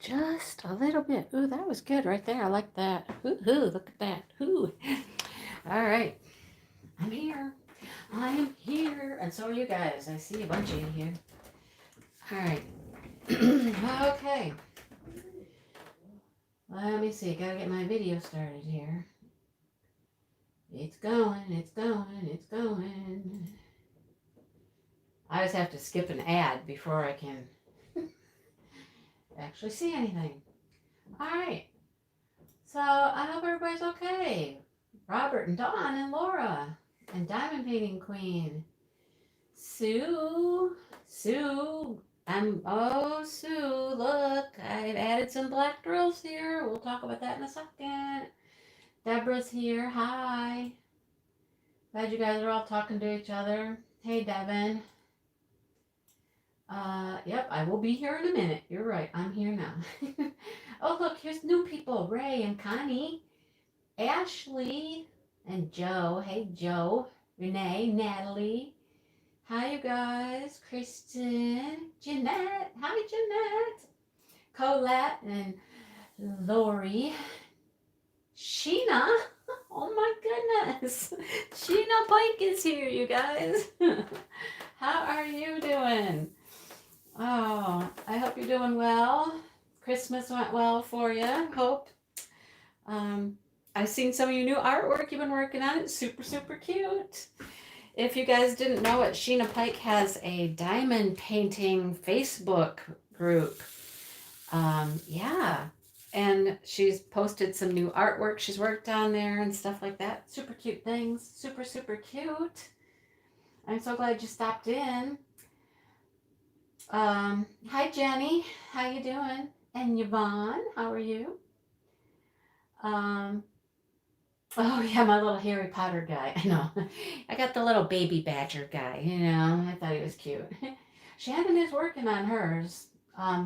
just a little bit. Ooh, that was good right there. I like that. Ooh, look at that. Ooh. All right. I'm here. I'm here. And so are you guys. I see a bunch of you here. All right. Okay. Let me see. Gotta get my video started here. It's going. It's going. It's going. I just have to skip an ad before I can actually see anything. All right. So I hope everybody's okay. Robert and Dawn and Laura and Diamond Painting Queen. Sue. Sue. Sue, look, I've added some black drills here. We'll talk about that in a second. Deborah's here. Hi. Glad you guys are all talking to each other. Hey, Devin. Yep, I will be here in a minute. You're right. I'm here now. Oh, look, here's new people. Ray and Connie. Ashley and Joe. Hey, Joe. Renee, Natalie. Hi, you guys. Kristen, Jeanette. Hi, Jeanette. Colette and Lori. Sheena. Oh, my goodness. Sheena Pike is here, you guys. How are you doing? Oh, I hope you're doing well. Christmas went well for you. Hope. I've seen some of your new artwork you've been working on. It's super, super cute. If you guys didn't know it, Sheena Pike has a diamond painting Facebook group. Yeah. And she's posted some new artwork she's worked on there and stuff like that. Super cute things. Super, super cute. I'm so glad you stopped in. Hi, Jenny. How you doing? And Yvonne, how are you? Oh, yeah, my little Harry Potter guy. I know. I got the little baby badger guy, you know. I thought he was cute. Shannon is working on hers.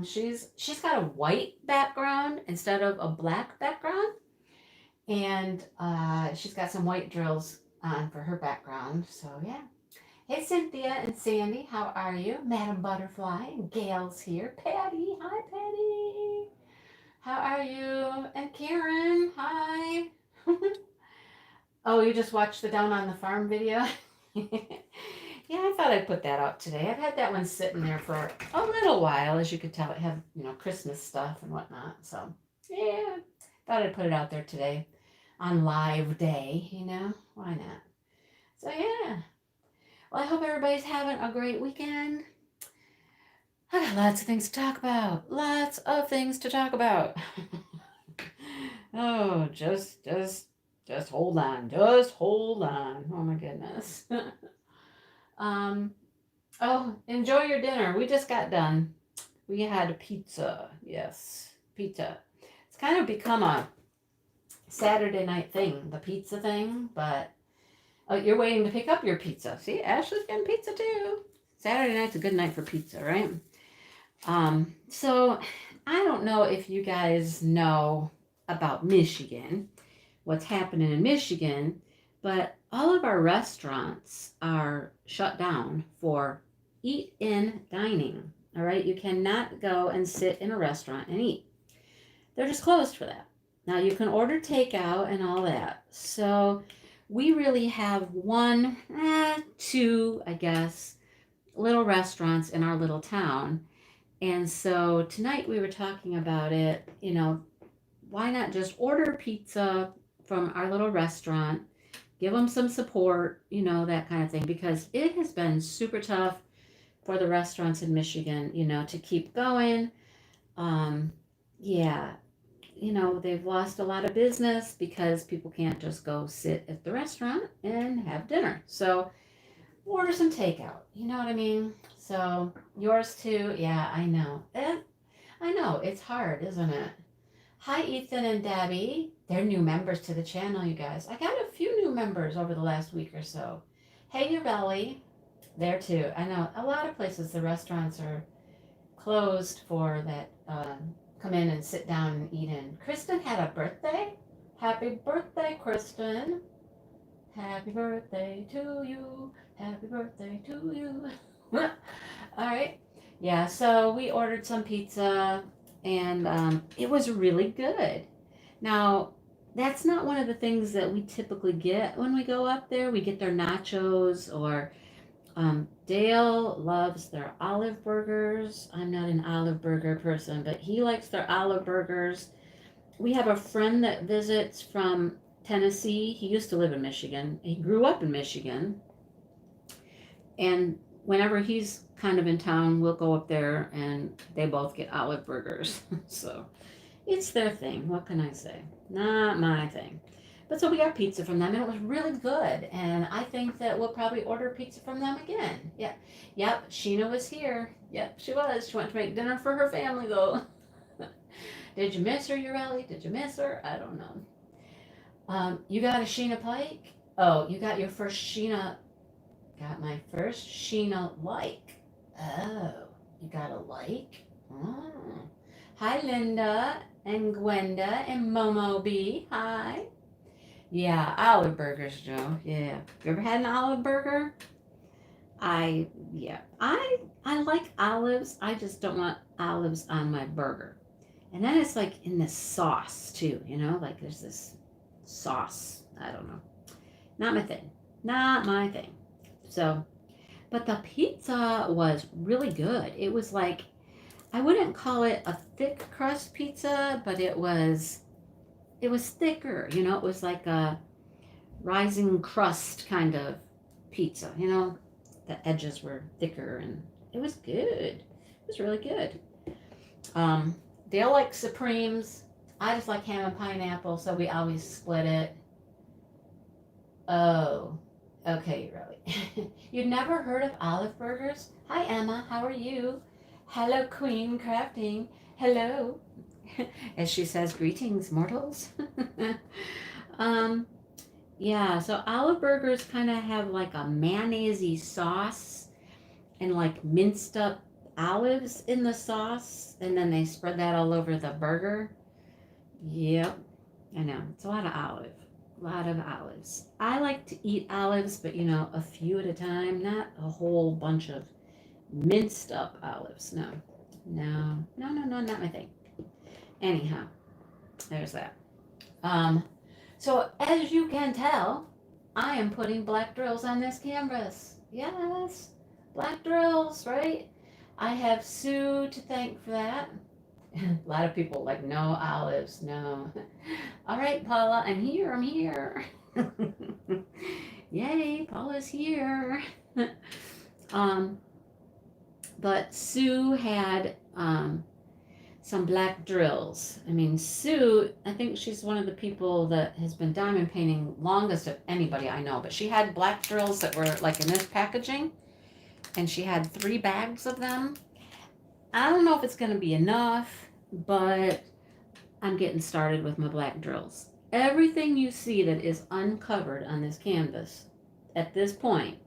She's got a white background instead of a black background. And she's got some white drills on for her background. So, yeah. Hey, Cynthia and Sandy, how are you? Madam Butterfly and Gail's here. Patty, hi, Patty. How are you? And Karen, hi. Oh, you just watched the Down on the Farm video? Yeah, I thought I'd put that out today. I've had that one sitting there for a little while. As you could tell, it had, Christmas stuff and whatnot. So, yeah, thought I'd put it out there today on live day, Why not? So, yeah. Well, I hope everybody's having a great weekend. I got lots of things to talk about. Lots of things to talk about. Oh, just hold on. Just hold on. Oh my goodness. Oh, enjoy your dinner. We just got done. We had pizza. Yes, pizza. It's kind of become a Saturday night thing, the pizza thing, but oh, you're waiting to pick up your pizza. See, Ashley's getting pizza too. Saturday night's a good night for pizza, right? So I don't know if you guys know about Michigan, what's happening in Michigan, but all of our restaurants are shut down for eat-in dining. All right, you cannot go and sit in a restaurant and eat. They're just closed for that. Now you can order takeout and all that. So we really have two, I guess, little restaurants in our little town. And so tonight we were talking about it, why not just order pizza from our little restaurant, give them some support, that kind of thing, because it has been super tough for the restaurants in Michigan, to keep going. Yeah, they've lost a lot of business because people can't just go sit at the restaurant and have dinner. So order some takeout. You know what I mean? So yours too. Yeah, I know. I know it's hard, isn't it? Hi, Ethan and Debbie. They're new members to the channel, you guys. I got a few new members over the last week or so. Hey, your belly. There too. I know a lot of places the restaurants are closed for that. Come in and sit down and eat in. Kristen had a birthday. Happy birthday, Kristen. Happy birthday to you. Happy birthday to you. All right. Yeah, so we ordered some pizza and it was really good. Now, that's not one of the things that we typically get when we go up there. We get their nachos, or Dale loves their olive burgers. I'm not an olive burger person, but he likes their olive burgers. We have a friend that visits from Tennessee. He used to live in Michigan. He grew up in Michigan. And whenever he's kind of in town, we'll go up there and they both get olive burgers. So it's their thing. What can I say? Not my thing. But so we got pizza from them and it was really good. And I think that we'll probably order pizza from them again. Yeah. Yep. Sheena was here. Yep, she was. She went to make dinner for her family though. Did you miss her, Ureli? Did you miss her? I don't know. You got a Sheena Pike? Oh, you got your first Sheena. Got my first Sheena like. Oh, you got a like? Oh. Hi, Linda and Gwenda and Momo B. Hi. Yeah, olive burgers, Joe. Yeah. You ever had an olive burger? Yeah. I like olives. I just don't want olives on my burger. And then it's like in this sauce too, like there's this sauce. I don't know. Not my thing. Not my thing. So, but the pizza was really good. It was like, I wouldn't call it a thick crust pizza, but it was thicker, it was like a rising crust kind of pizza, the edges were thicker and it was good. It was really good. Dale likes Supremes. I just like ham and pineapple, so we always split it. Oh, okay, really. You've never heard of olive burgers? Hi, Emma. How are you? Hello, Queen Crafting. Hello. As she says, greetings, mortals. Yeah, so olive burgers kind of have like a mayonnaise sauce and like minced up olives in the sauce, and then they spread that all over the burger. Yep, I know. It's a lot of olive. A lot of olives. I like to eat olives, but a few at a time, not a whole bunch of minced up olives. No, not my thing. Anyhow, there's that. So as you can tell, I am putting black drills on this canvas. Yes, black drills, right? I have Sue to thank for that. A lot of people like, no olives, no. All right, Paula, I'm here. Yay, Paula's here. But Sue had some black drills. I mean, Sue, I think she's one of the people that has been diamond painting longest of anybody I know, but she had black drills that were like in this packaging, and she had 3 bags of them. I don't know if it's going to be enough, but I'm getting started with my black drills. Everything you see that is uncovered on this canvas at this point,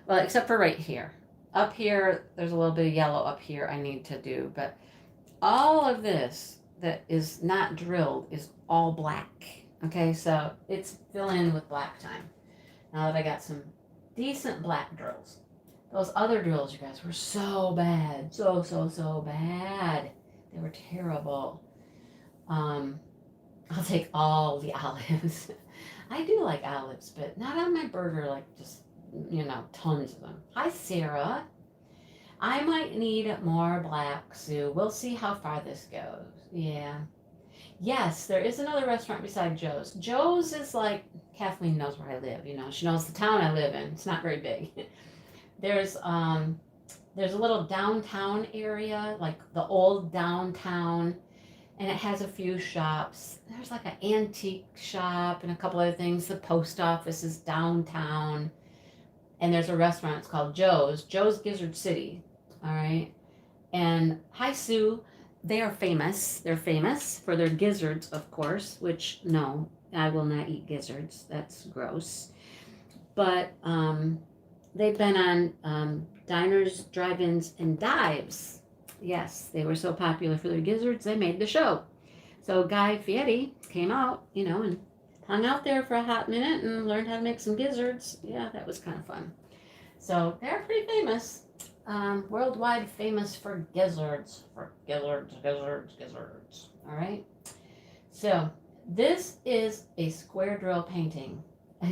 well, except for right here. Up here, there's a little bit of yellow up here I need to do, but all of this that is not drilled is all black. Okay, so it's filling in with black time. Now that I got some decent black drills. Those other drills, you guys, were so bad. So bad. They were terrible. I'll take all the olives. I do like olives, but not on my burger, like just, tons of them. Hi, Sarah. I might need more black, Sue. We'll see how far this goes. Yeah. Yes, there is another restaurant beside Joe's. Joe's is like, Kathleen knows where I live, She knows the town I live in. It's not very big. There's a little downtown area, like the old downtown, and it has a few shops. There's like an antique shop and a couple other things. The post office is downtown, and there's a restaurant. It's called Joe's Gizzard City. All right. And hi, Sue. They are famous. They're famous for their gizzards, of course, which, no, I will not eat gizzards. That's gross. But they've been on diners, drive-ins, and dives. Yes, they were so popular for their gizzards, they made the show. So Guy Fieri came out, and hung out there for a hot minute and learned how to make some gizzards. Yeah, that was kind of fun. So they're pretty famous. Worldwide famous for gizzards. For gizzards, gizzards, gizzards. All right. So this is a square drill painting.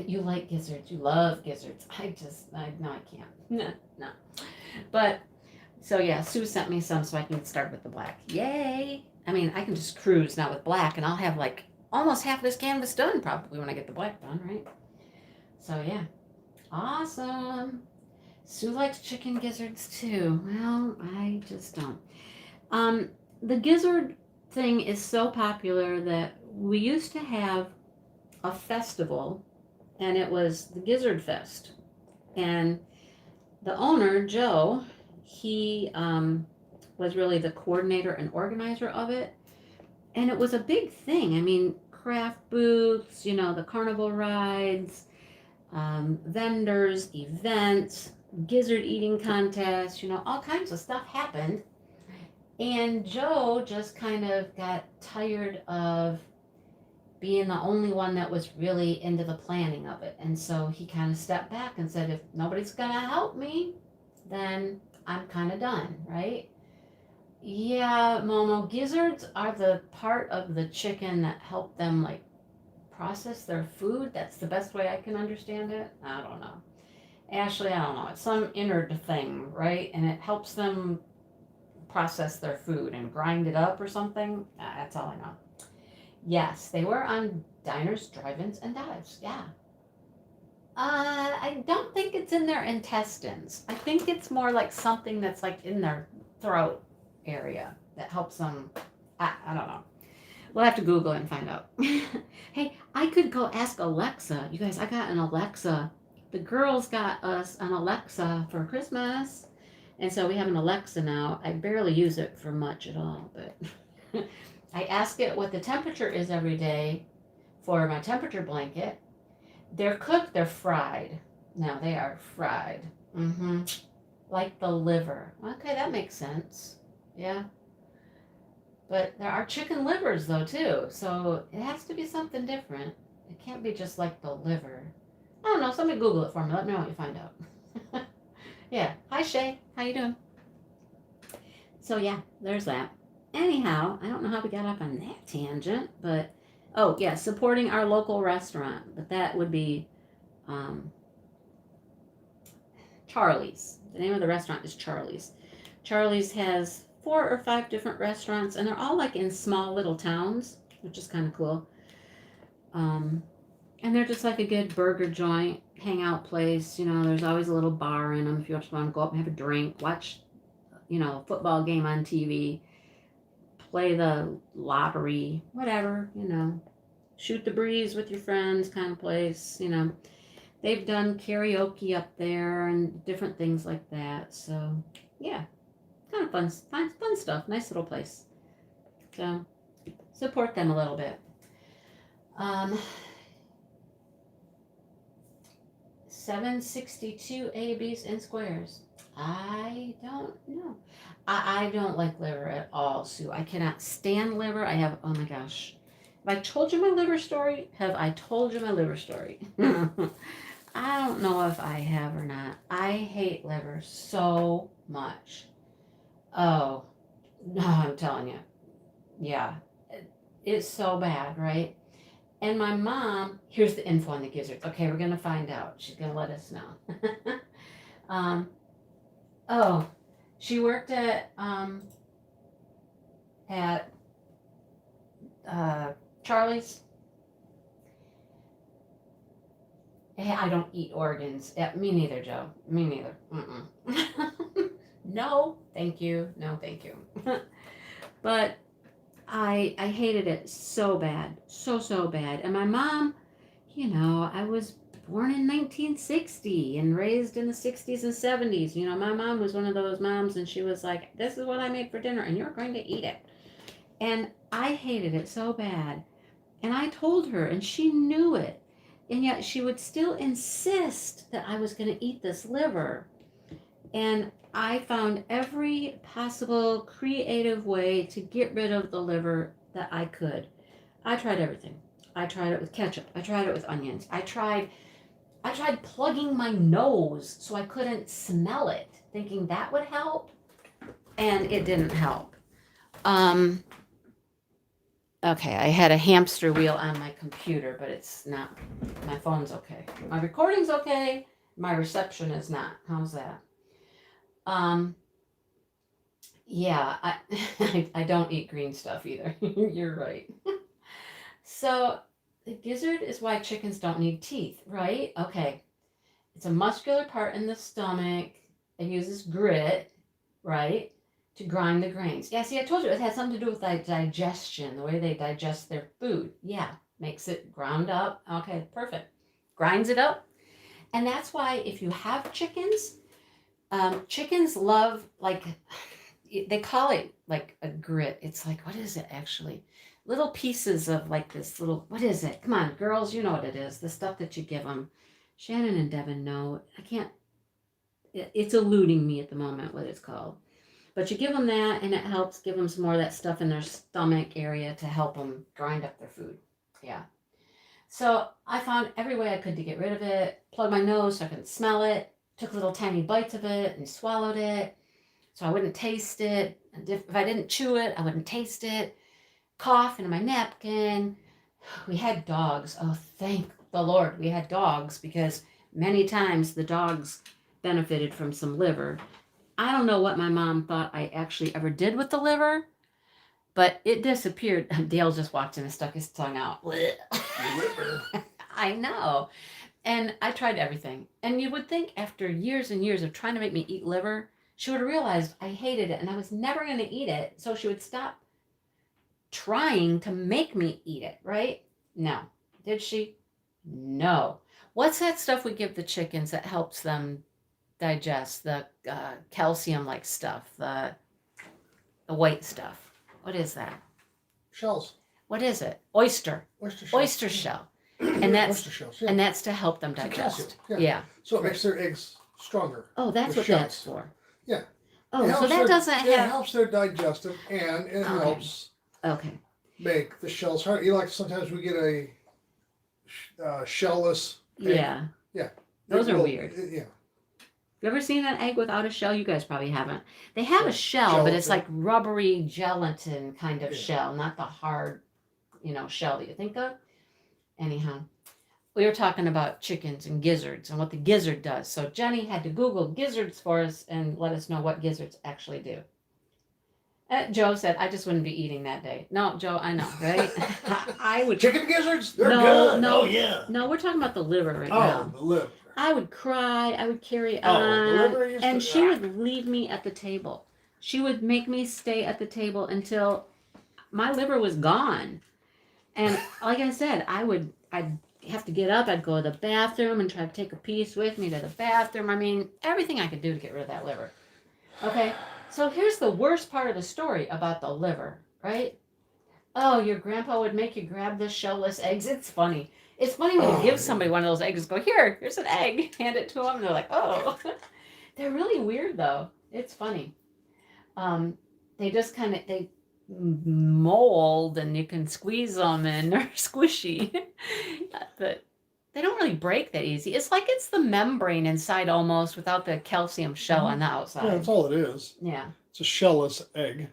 You like gizzards. You love gizzards. No, I can't. No, no. But, so yeah, Sue sent me some so I can start with the black. Yay! I mean, I can just cruise now with black and I'll have like almost half this canvas done probably when I get the black done, right? So yeah. Awesome. Sue likes chicken gizzards too. Well, I just don't. Um, the gizzard thing is so popular that we used to have a festival, and it was the Gizzard Fest. And the owner, Joe, he was really the coordinator and organizer of it. And it was a big thing. I mean, craft booths, the carnival rides, vendors, events, gizzard eating contests, all kinds of stuff happened. And Joe just kind of got tired of being the only one that was really into the planning of it. And so he kind of stepped back and said, if nobody's going to help me, then I'm kind of done, right? Yeah, Momo, gizzards are the part of the chicken that help them like process their food. That's the best way I can understand it. I don't know. Ashley, I don't know. It's some innard thing, right? And it helps them process their food and grind it up or something. That's all I know. Yes, they were on diners, drive-ins, and dives. Yeah. I don't think it's in their intestines. I think it's more like something that's like in their throat area that helps them. I don't know. We'll have to Google it and find out. Hey, I could go ask Alexa. You guys, I got an Alexa. The girls got us an Alexa for Christmas. And so we have an Alexa now. I barely use it for much at all, but I ask it what the temperature is every day for my temperature blanket. They're cooked, they're fried. Now they are fried. Like the liver. Okay, that makes sense. Yeah. But there are chicken livers though too, so it has to be something different. It can't be just like the liver. I don't know, somebody Google it for me. Let me know what you find out. Yeah. Hi Shay. How you doing? So yeah, there's that. Anyhow, I don't know how we got up on that tangent, but oh yeah, supporting our local restaurant. But that would be Charlie's. The name of the restaurant is Charlie's. Charlie's has 4 or 5 different restaurants, and they're all like in small little towns, which is kind of cool. And they're just like a good burger joint, hangout place. There's always a little bar in them if you just want to go up and have a drink, watch, a football game on TV, play the lottery, whatever, shoot the breeze with your friends kind of place, They've done karaoke up there and different things like that. So, yeah, kind of fun stuff. Nice little place. So, support them a little bit. 762 ABs and squares. I don't know. I don't like liver at all, Sue. I cannot stand liver. Oh my gosh. Have I told you my liver story? Have I told you my liver story? I don't know if I have or not. I hate liver so much. Oh, no, I'm telling you. Yeah, it's so bad, right? And my mom, here's the info on the gizzards. Okay, we're going to find out. She's going to let us know. Oh, she worked at Charlie's. Hey, I don't eat organs. Me neither, Joe. Me neither. No, thank you. No, thank you. But I hated it so bad. So bad. And my mom, I was born in 1960 and raised in the 60s and 70s. My mom was one of those moms, and she was like, this is what I made for dinner, and you're going to eat it. And I hated it so bad. And I told her, and she knew it. And yet she would still insist that I was going to eat this liver. And I found every possible creative way to get rid of the liver that I could. I tried everything. I tried it with ketchup. I tried it with onions. I tried plugging my nose so I couldn't smell it. thinking that would help, and it didn't help. Okay, I had a hamster wheel on my computer, but it's not. My phone's okay. My recording's okay. My reception is not. How's that? Yeah, I don't eat green stuff either. You're right. So the gizzard is why chickens don't need teeth, right? Okay. It's a muscular part in the stomach. It uses grit, right, to grind the grains. Yeah, see, I told you it has something to do with digestion, the way they digest their food. Yeah, makes it ground up. Okay, perfect. Grinds it up. And that's why if you have chickens, chickens love, like, they call it like a grit. It's like, what is it actually? Little pieces of like this little, what is it? Come on, girls, you know what it is. The stuff that you give them. Shannon and Devin know. I can't, it's eluding me at the moment what it's called. But you give them that, and it helps give them some more of that stuff in their stomach area to help them grind up their food. Yeah. So I found every way I could to get rid of it. Plugged my nose so I couldn't smell it. Took little tiny bites of it and swallowed it so I wouldn't taste it. And if I didn't chew it, I wouldn't taste it. Cough into my napkin. We had dogs. Oh, thank the Lord we had dogs, because many times the dogs benefited from some liver. I don't know what my mom thought I actually ever did with the liver, but it disappeared. Dale just walked in and stuck his tongue out. Liver. I know. And I tried everything. And you would think after years and years of trying to make me eat liver, she would have realized I hated it and I was never going to eat it. So she would stop trying to make me eat it, right? No. Did she? No. What's that stuff we give the chickens that helps them digest? The calcium-like stuff, the white stuff. What is that? Shells. What is it? Oyster. Oyster shells. Oyster shell. And that's oyster shells, yeah. and that's to help them It's digest. calcium, Yeah. So it makes their eggs stronger. Oh, that's The what shells. that's for. Yeah. Oh, so that doesn't It have. helps their digestive, and it helps Okay. make the shells hard. You like, sometimes we get a shellless egg. Yeah. Yeah. Those are Well, weird. Yeah. You ever seen an egg without a shell? You guys probably haven't. They have a shell, but it's like rubbery gelatin kind of shell, not the hard, shell that you think of. Anyhow, we were talking about chickens and gizzards and what the gizzard does. So Jenny had to Google gizzards for us and let us know what gizzards actually do. Joe said, I just wouldn't be eating that day. No, Joe, I know, right? I would. Chicken gizzards? They're good. No, oh, yeah. No, we're talking about the liver right now. Oh, the liver. I would cry. I would carry on. The liver and she would leave me at the table. She would make me stay at the table until my liver was gone. And like I said, I'd have to get up. I'd go to the bathroom and try to take a piece with me to the bathroom. I mean, everything I could do to get rid of that liver. Okay, so here's the worst part of the story about the liver, right? Oh, your grandpa would make you grab the shellless eggs. It's funny. It's funny when you give somebody one of those eggs, go, here's an egg, hand it to them, and they're like, oh. They're really weird, though. It's funny. They just they mold, and you can squeeze them, and they're squishy. But they don't really break that easy. It's like it's the membrane inside almost without the calcium shell on the outside. Yeah, that's all it is. Yeah. It's a shellless egg.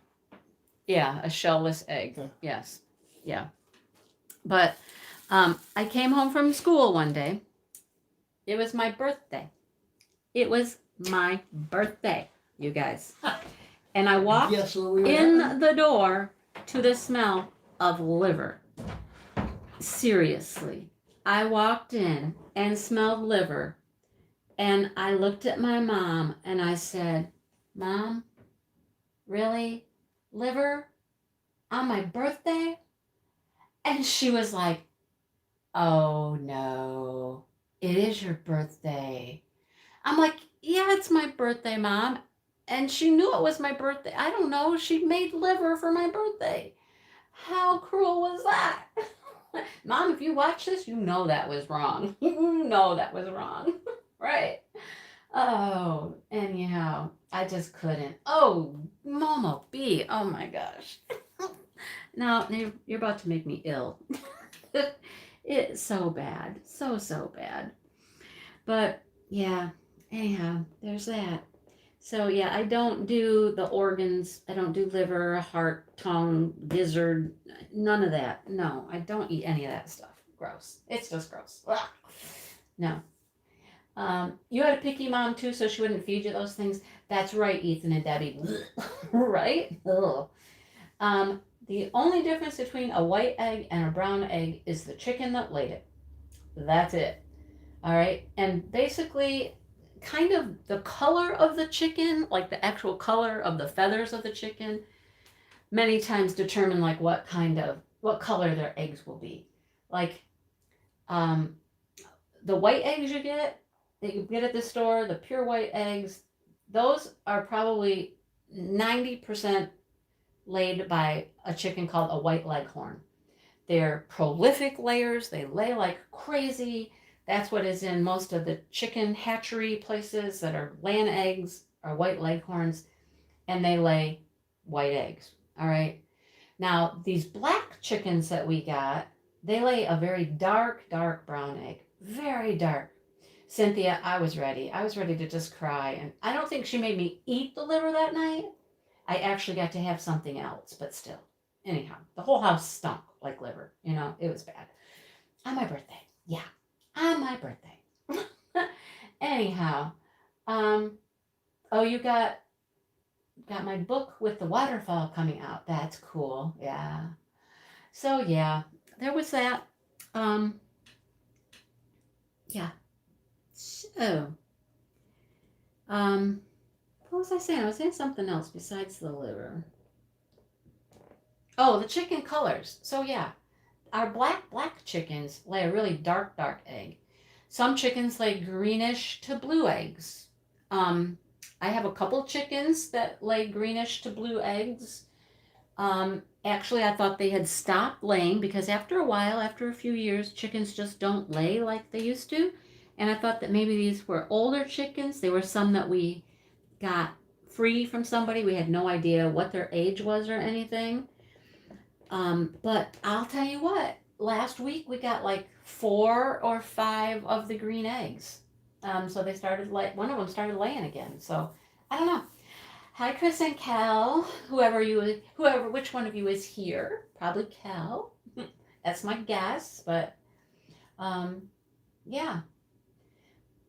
Yeah, a shellless egg. Yeah. Yes. Yeah. But I came home from school one day. It was my birthday. It was my birthday, you guys. And I walked in the door to the smell of liver. Seriously. I walked in and smelled liver. And I looked at my mom and I said, Mom, really? Liver? On my birthday? And she was like, oh no, it is your birthday. I'm like, yeah, it's my birthday, Mom. And she knew it was my birthday. I don't know. She made liver for my birthday. How cruel was that? Mom, if you watch this, you know that was wrong. You know that was wrong. Right? Oh, anyhow, I just couldn't. Oh, Momo B. Oh my gosh. Now, you're about to make me ill. It's so bad. So bad. But, yeah, anyhow, there's that. So yeah, I don't do the organs. I don't do liver, heart, tongue, gizzard, none of that. No, I don't eat any of that stuff. Gross. It's just gross. Ugh. No. You had a picky mom too, so she wouldn't feed you those things. That's right, Ethan and Debbie. Right? Ugh. The only difference between a white egg and a brown egg is the chicken that laid it. That's it. All right. And basically, kind of the color of the chicken, like the actual color of the feathers of the chicken, many times determine like what color their eggs will be. Like um, the white eggs that you get at the store, the pure white eggs, those are probably 90% laid by a chicken called a white leghorn. They're prolific layers. They lay like crazy. That's what is in most of the chicken hatchery places that are laying eggs are white leghorns, and they lay white eggs. All right. Now, these black chickens that we got, they lay a very dark, dark brown egg. Very dark. Cynthia, I was ready. I was ready to just cry. And I don't think she made me eat the liver that night. I actually got to have something else, but still. Anyhow, the whole house stunk like liver. It was bad. On my birthday. Yeah, on my birthday. Anyhow, oh, you got my book with the waterfall coming out. That's cool. Yeah. So yeah, there was that. Yeah. So, what was I saying? I was saying something else besides the liver. Oh, the chicken colors. So yeah, our black chickens lay a really dark egg. Some chickens lay greenish to blue eggs. Um, I have a couple chickens that lay greenish to blue eggs. Actually, I thought they had stopped laying because after a while, after a few years, chickens just don't lay like they used to. And I thought that maybe these were older chickens. They were some that we got free from somebody. We had no idea what their age was or anything. But I'll tell you what, last week we got like 4 or 5 of the green eggs. So they started one of them started laying again. So I don't know. Hi, Chris and Cal. Which one of you is here? Probably Cal. That's my guess. But yeah,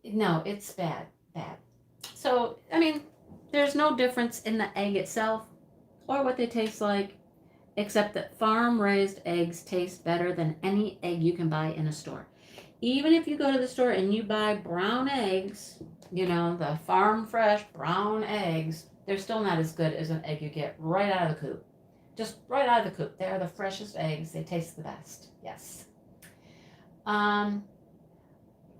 no, it's bad. So I mean, there's no difference in the egg itself or what they taste like, except that farm-raised eggs taste better than any egg you can buy in a store. Even if you go to the store and you buy brown eggs, the farm fresh brown eggs, they're still not as good as an egg you get right out of the coop. Just right out of the coop. They're the freshest eggs. They taste the best. Yes.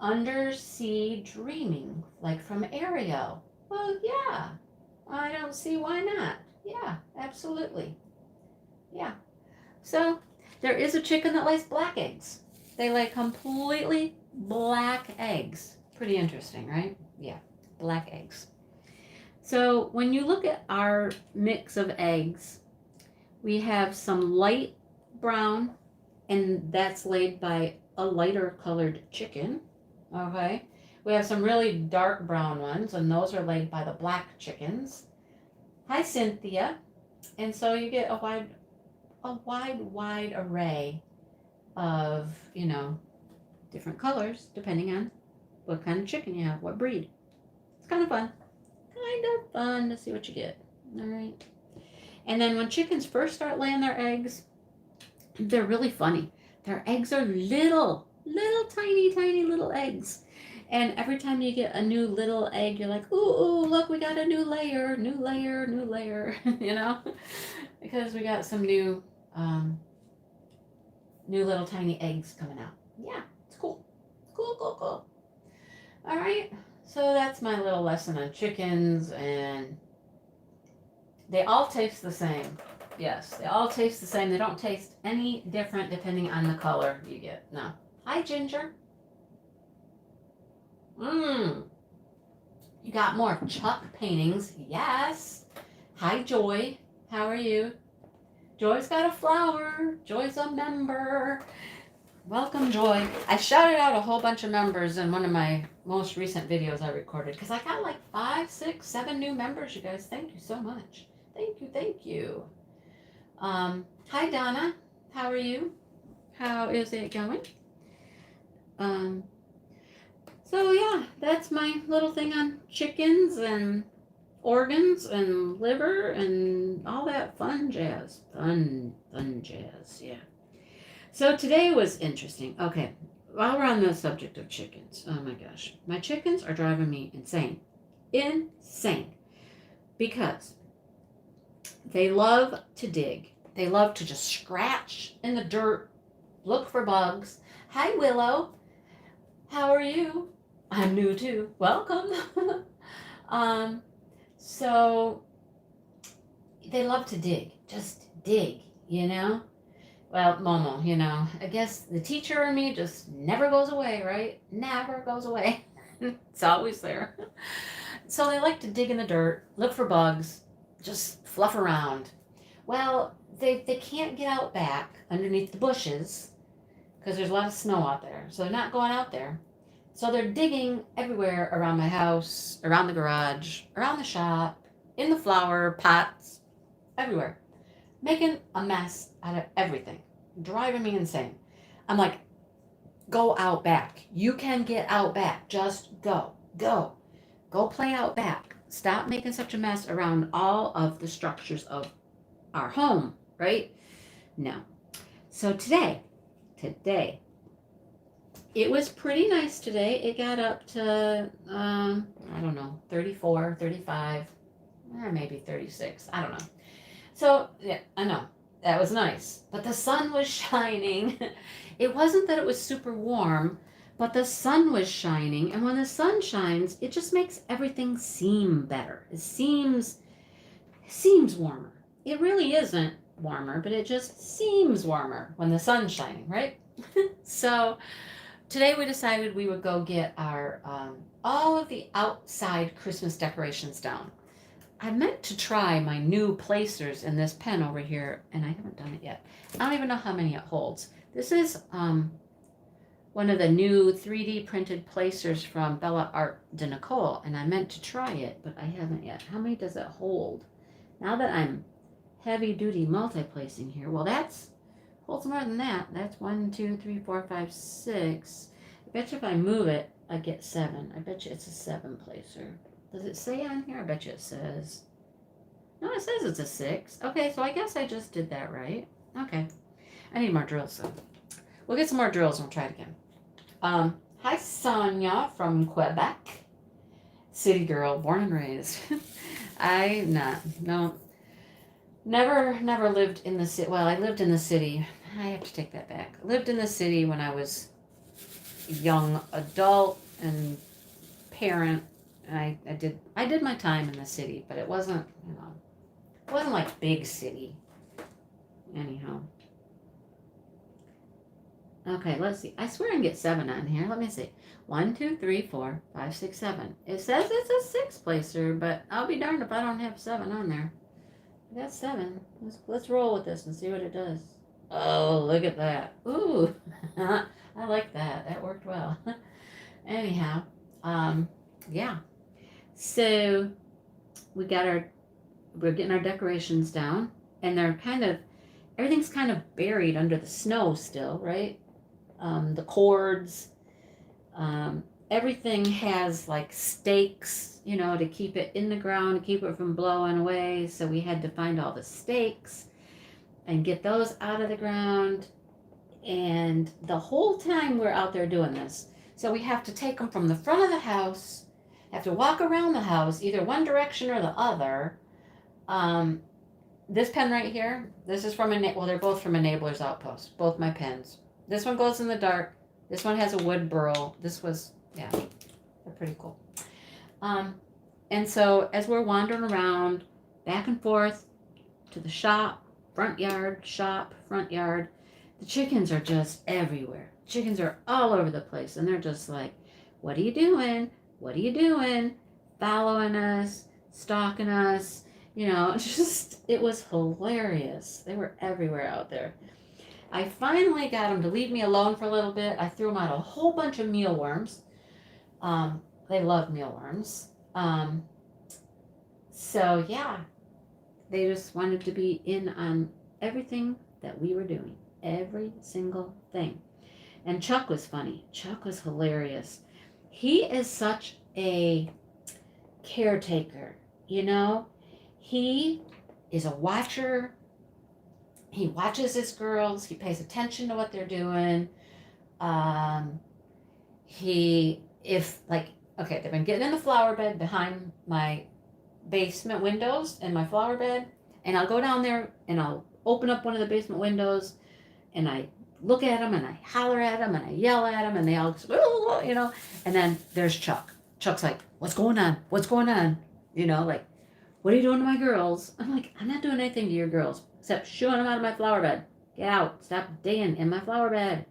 Undersea dreaming, like from Ariel. Well, yeah. I don't see why not. Yeah, absolutely. Yeah. So there is a chicken that lays black eggs. They lay completely black eggs. Pretty interesting, right? Yeah, black eggs. So when you look at our mix of eggs, we have some light brown, and that's laid by a lighter colored chicken. Okay. We have some really dark brown ones, and those are laid by the black chickens. Hi, Cynthia. And so you get a wide array of, different colors depending on what kind of chicken you have, what breed. It's kind of fun. To see what you get. All right. And then when chickens first start laying their eggs, they're really funny. Their eggs are little tiny little eggs. And every time you get a new little egg, you're like, ooh, look, we got a new layer, because we got some new little tiny eggs coming out. Yeah, it's cool. Cool. All right, so that's my little lesson on chickens, and they all taste the same. Yes, they all taste the same. They don't taste any different depending on the color you get. No. Hi, Ginger. You got more Chuck paintings. Yes. Hi, Joy. How are you? Joy's got a flower. Joy's a member. Welcome, Joy. I shouted out a whole bunch of members in one of my most recent videos I recorded because I got like 5, 6, 7 new members, you guys. Thank you so much. Thank you, thank you. Hi, Donna. How are you? How is it going? So yeah, that's my little thing on chickens and organs and liver and all that fun jazz. Fun jazz, yeah. So today was interesting. Okay, while we're on the subject of chickens, oh my gosh, my chickens are driving me insane. Insane. Because they love to dig. They love to just scratch in the dirt, look for bugs. Hi, Willow. How are you? I'm new too. Welcome. So they love to dig. Just dig, you know? Well, Momo, you know, I guess the teacher in me just never goes away, right? Never goes away. It's always there. So they like to dig in the dirt, look for bugs, just fluff around. Well, they can't get out back underneath the bushes because there's a lot of snow out there. So they're not going out there. So they're digging everywhere around my house, around the garage, around the shop, in the flower pots, everywhere. Making a mess out of everything. Driving me insane. I'm like, go out back. You can get out back. Just go. Go. Go play out back. Stop making such a mess around all of the structures of our home, right? No. So today, it was pretty nice today. It got up to, I don't know, 34, 35, or maybe 36. I don't know. So, yeah, I know. That was nice. But the sun was shining. It wasn't that it was super warm, but the sun was shining. And when the sun shines, it just makes everything seem better. It seems warmer. It really isn't warmer, but it just seems warmer when the sun's shining, right? So today we decided we would go get our all of the outside Christmas decorations down. I meant to try my new placers in this pen over here, and I haven't done it yet. I don't even know how many it holds. This is one of the new 3D printed placers from Bella Art de Nicole, and I meant to try it, but I haven't yet. How many does it hold? Now that I'm heavy duty multi-placing here, well, that's holds more than that. That's 1, 2, 3, 4, 5, 6. I bet you if I move it, I get 7. I bet you it's a 7 placer. Does it say on here? I bet you it says. No, it says it's a 6. Okay, so I guess I just did that right. Okay. I need more drills though. We'll get some more drills and we'll try it again. Hi Sonia from Quebec. City girl, born and raised. Never lived in the city. Well, I lived in the city. I have to take that back. I lived in the city when I was a young adult and parent. I did my time in the city, but it wasn't, it wasn't like big city. Anyhow. Okay, let's see. I swear I can get 7 on here. Let me see. 1, 2, 3, 4, 5, 6, 7. It says it's a 6 placer, but I'll be darned if I don't have 7 on there. I got 7. Let's roll with this and see what it does. Oh, look at that. Ooh, I like that. That worked well. Anyhow, yeah. So we're getting our decorations down, and everything's kind of buried under the snow still, right? The cords, everything has like stakes, to keep it in the ground, to keep it from blowing away. So we had to find all the stakes and get those out of the ground. And the whole time we're out there doing this, so we have to take them from the front of the house, have to walk around the house, either one direction or the other. This pen right here, this is from they're both from Enabler's Outpost, both my pens. This one goes in the dark. This one has a wood burl. They're pretty cool. And so as we're wandering around, back and forth to the shop, front yard, the chickens are just everywhere. Chickens are all over the place, and they're just like, what are you doing? What are you doing? Following us, stalking us, it was hilarious. They were everywhere out there. I finally got them to leave me alone for a little bit. I threw them out a whole bunch of mealworms. They love mealworms. So yeah, they just wanted to be in on everything that we were doing, every single thing. And Chuck was funny. Chuck was hilarious. He is such a caretaker, you know? He is a watcher. He watches his girls. He pays attention to what they're doing. Um, if like, okay, they've been getting in the flower bed behind my basement windows and my flower bed, and I'll go down there and I'll open up one of the basement windows and I look at them and I holler at them and I yell at them and they all just, you know, and then there's Chuck. Chuck's like, what's going on? What's going on? You know, like, what are you doing to my girls? I'm like, I'm not doing anything to your girls except shooing them out of my flower bed. Get out. Stop digging in my flower bed.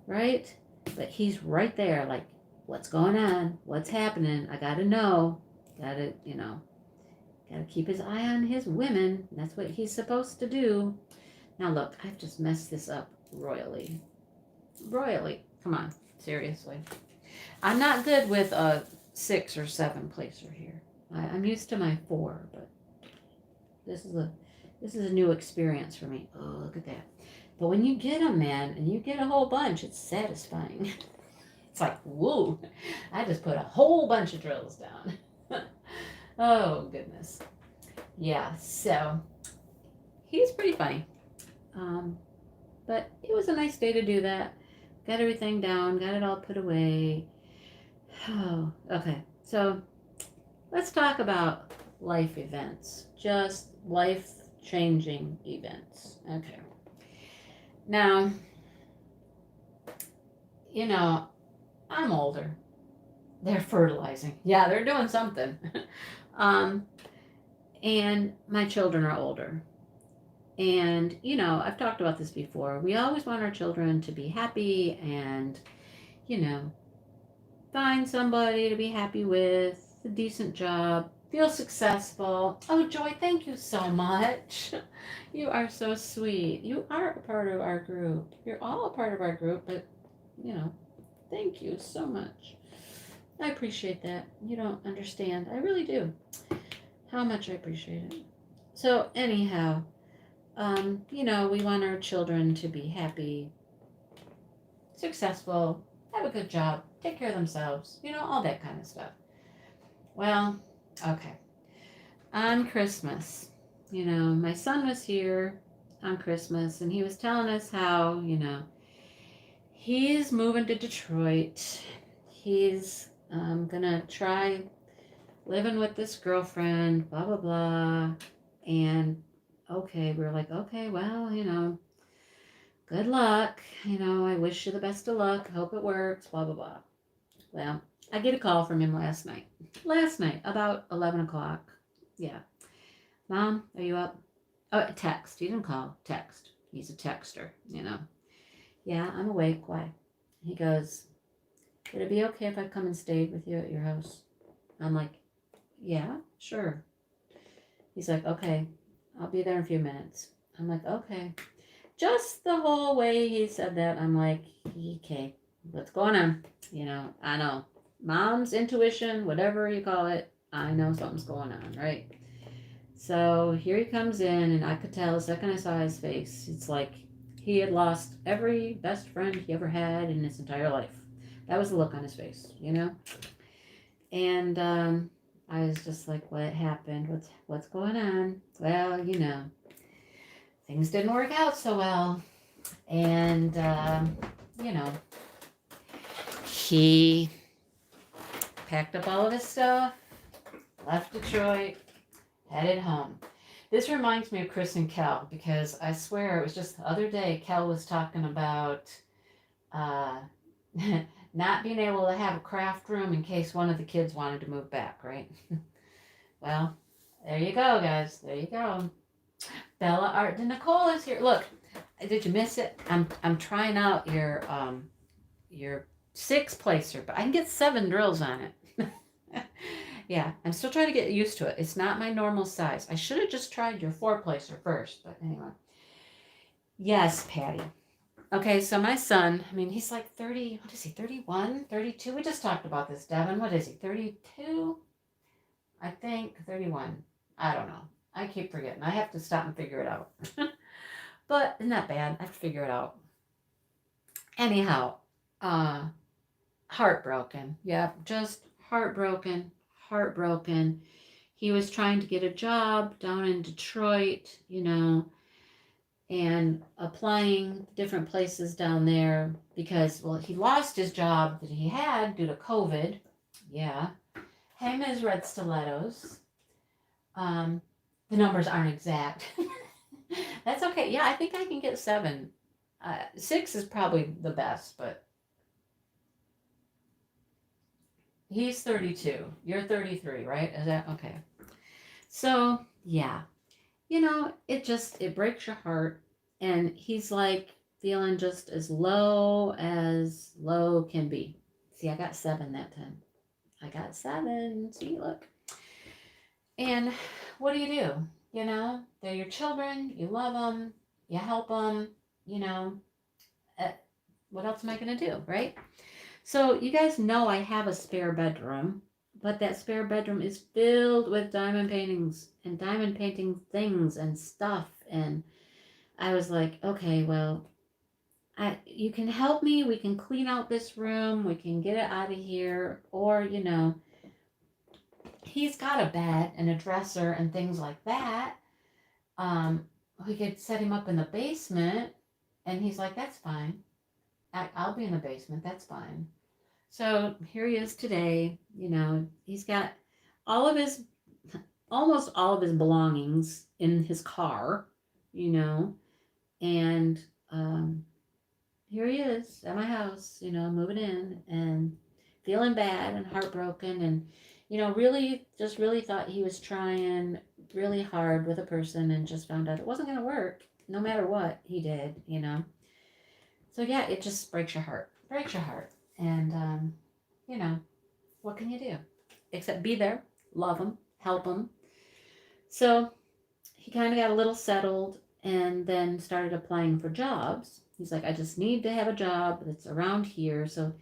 Right? But he's right there, like, what's going on? What's happening? I gotta know. Gotta, you know, gotta keep his eye on his women. That's what he's supposed to do. Now look, I've just messed this up royally. Royally. Come on, seriously. I'm not good with a 6 or 7 placer here. I'm used to my 4, but this is a new experience for me. Oh, look at that. But when you get them, man, and you get a whole bunch, it's satisfying. It's like, woo, I just put a whole bunch of drills down. Oh, goodness. Yeah, so he's pretty funny. But it was a nice day to do that. Got everything down, got it all put away. Oh, okay. So let's talk about life events. Just life-changing events. Okay. Now, you know, I'm older. They're fertilizing. Yeah, they're doing something. And my children are older. And, you know, I've talked about this before. We always want our children to be happy and, you know, find somebody to be happy with, a decent job, feel successful. Oh, Joy, thank you so much. You are so sweet. You are a part of our group. You're all a part of our group, but, you know, thank you so much. I appreciate that. You don't understand. I really do. How much I appreciate it. So, anyhow, you know, we want our children to be happy, successful, have a good job, take care of themselves, you know, all that kind of stuff. Well, okay. On Christmas, you know, my son was here on Christmas and he was telling us how, you know, he's moving to Detroit. He's gonna try living with this girlfriend, blah, blah, blah. And okay, we were like, okay, well, you know, good luck. You know, I wish you the best of luck. Hope it works, blah, blah, blah. Well, I get a call from him last night. Last night, about 11 o'clock. Yeah. Mom, are you up? Oh, text. He didn't call. Text. He's a texter, you know. Yeah, I'm awake. Why? He goes, would it be okay if I come and stayed with you at your house? I'm like, yeah, sure. He's like, okay, I'll be there in a few minutes. I'm like, okay. Just the whole way he said that, I'm like, okay, what's going on? You know, I know. Mom's intuition, whatever you call it, I know something's going on, right? So here he comes in, and I could tell the second I saw his face, it's like he had lost every best friend he ever had in his entire life. That was the look on his face, you know? And I was just like, what happened? What's going on? Well, you know, things didn't work out so well. And, you know, he packed up all of his stuff, left Detroit, headed home. This reminds me of Chris and Kel because I swear it was just the other day Kel was talking about not being able to have a craft room in case one of the kids wanted to move back, right? Well, there you go, guys. There you go. Bella Art and Nicole is here. Look, did you miss it? I'm trying out your 6 placer, but I can get 7 drills on it. Yeah, I'm still trying to get used to it. It's not my normal size. I should have just tried your 4 placer first, but anyway. Yes, Patty. Okay, so my son, I mean, he's like 30, what is he, 31, 32? We just talked about this, Devin. What is he, 32? I think 31. I don't know. I keep forgetting. I have to stop and figure it out. But isn't that bad? I have to figure it out. Anyhow, uh, heartbroken. Yeah, just heartbroken, heartbroken. He was trying to get a job down in Detroit, and applying different places down there because, well, he lost his job that he had due to COVID. Yeah. Him is red stilettos. Um, the numbers aren't exact. That's okay. Yeah, I think I can get 7. 6 is probably the best, but he's 32. You're 33, right? Is that okay? So, yeah. It breaks your heart. And he's like feeling just as low can be. See, I got 7 that time. I got 7. See, look. And what do? They're your children. You love them. You help them. You know, uh, what else am I going to do, right? So, you guys know I have a spare bedroom, but that spare bedroom is filled with diamond paintings and diamond painting things and stuff. And I was like, okay, well, you can help me. We can clean out this room. We can get it out of here. Or, he's got a bed and a dresser and things like that. Um, we could set him up in the basement. And he's like, that's fine. I'll be in the basement. That's fine. So here he is today. He's got all of his, almost all of his belongings in his car, you know, and here he is at my house, moving in and feeling bad and heartbroken and, really thought he was trying really hard with a person and just found out it wasn't going to work no matter what he did. So, yeah, it just breaks your heart. And, you know, what can you do? Except be there, love him, help him. So he kind of got a little settled and then started applying for jobs. He's like, I just need to have a job that's around here. So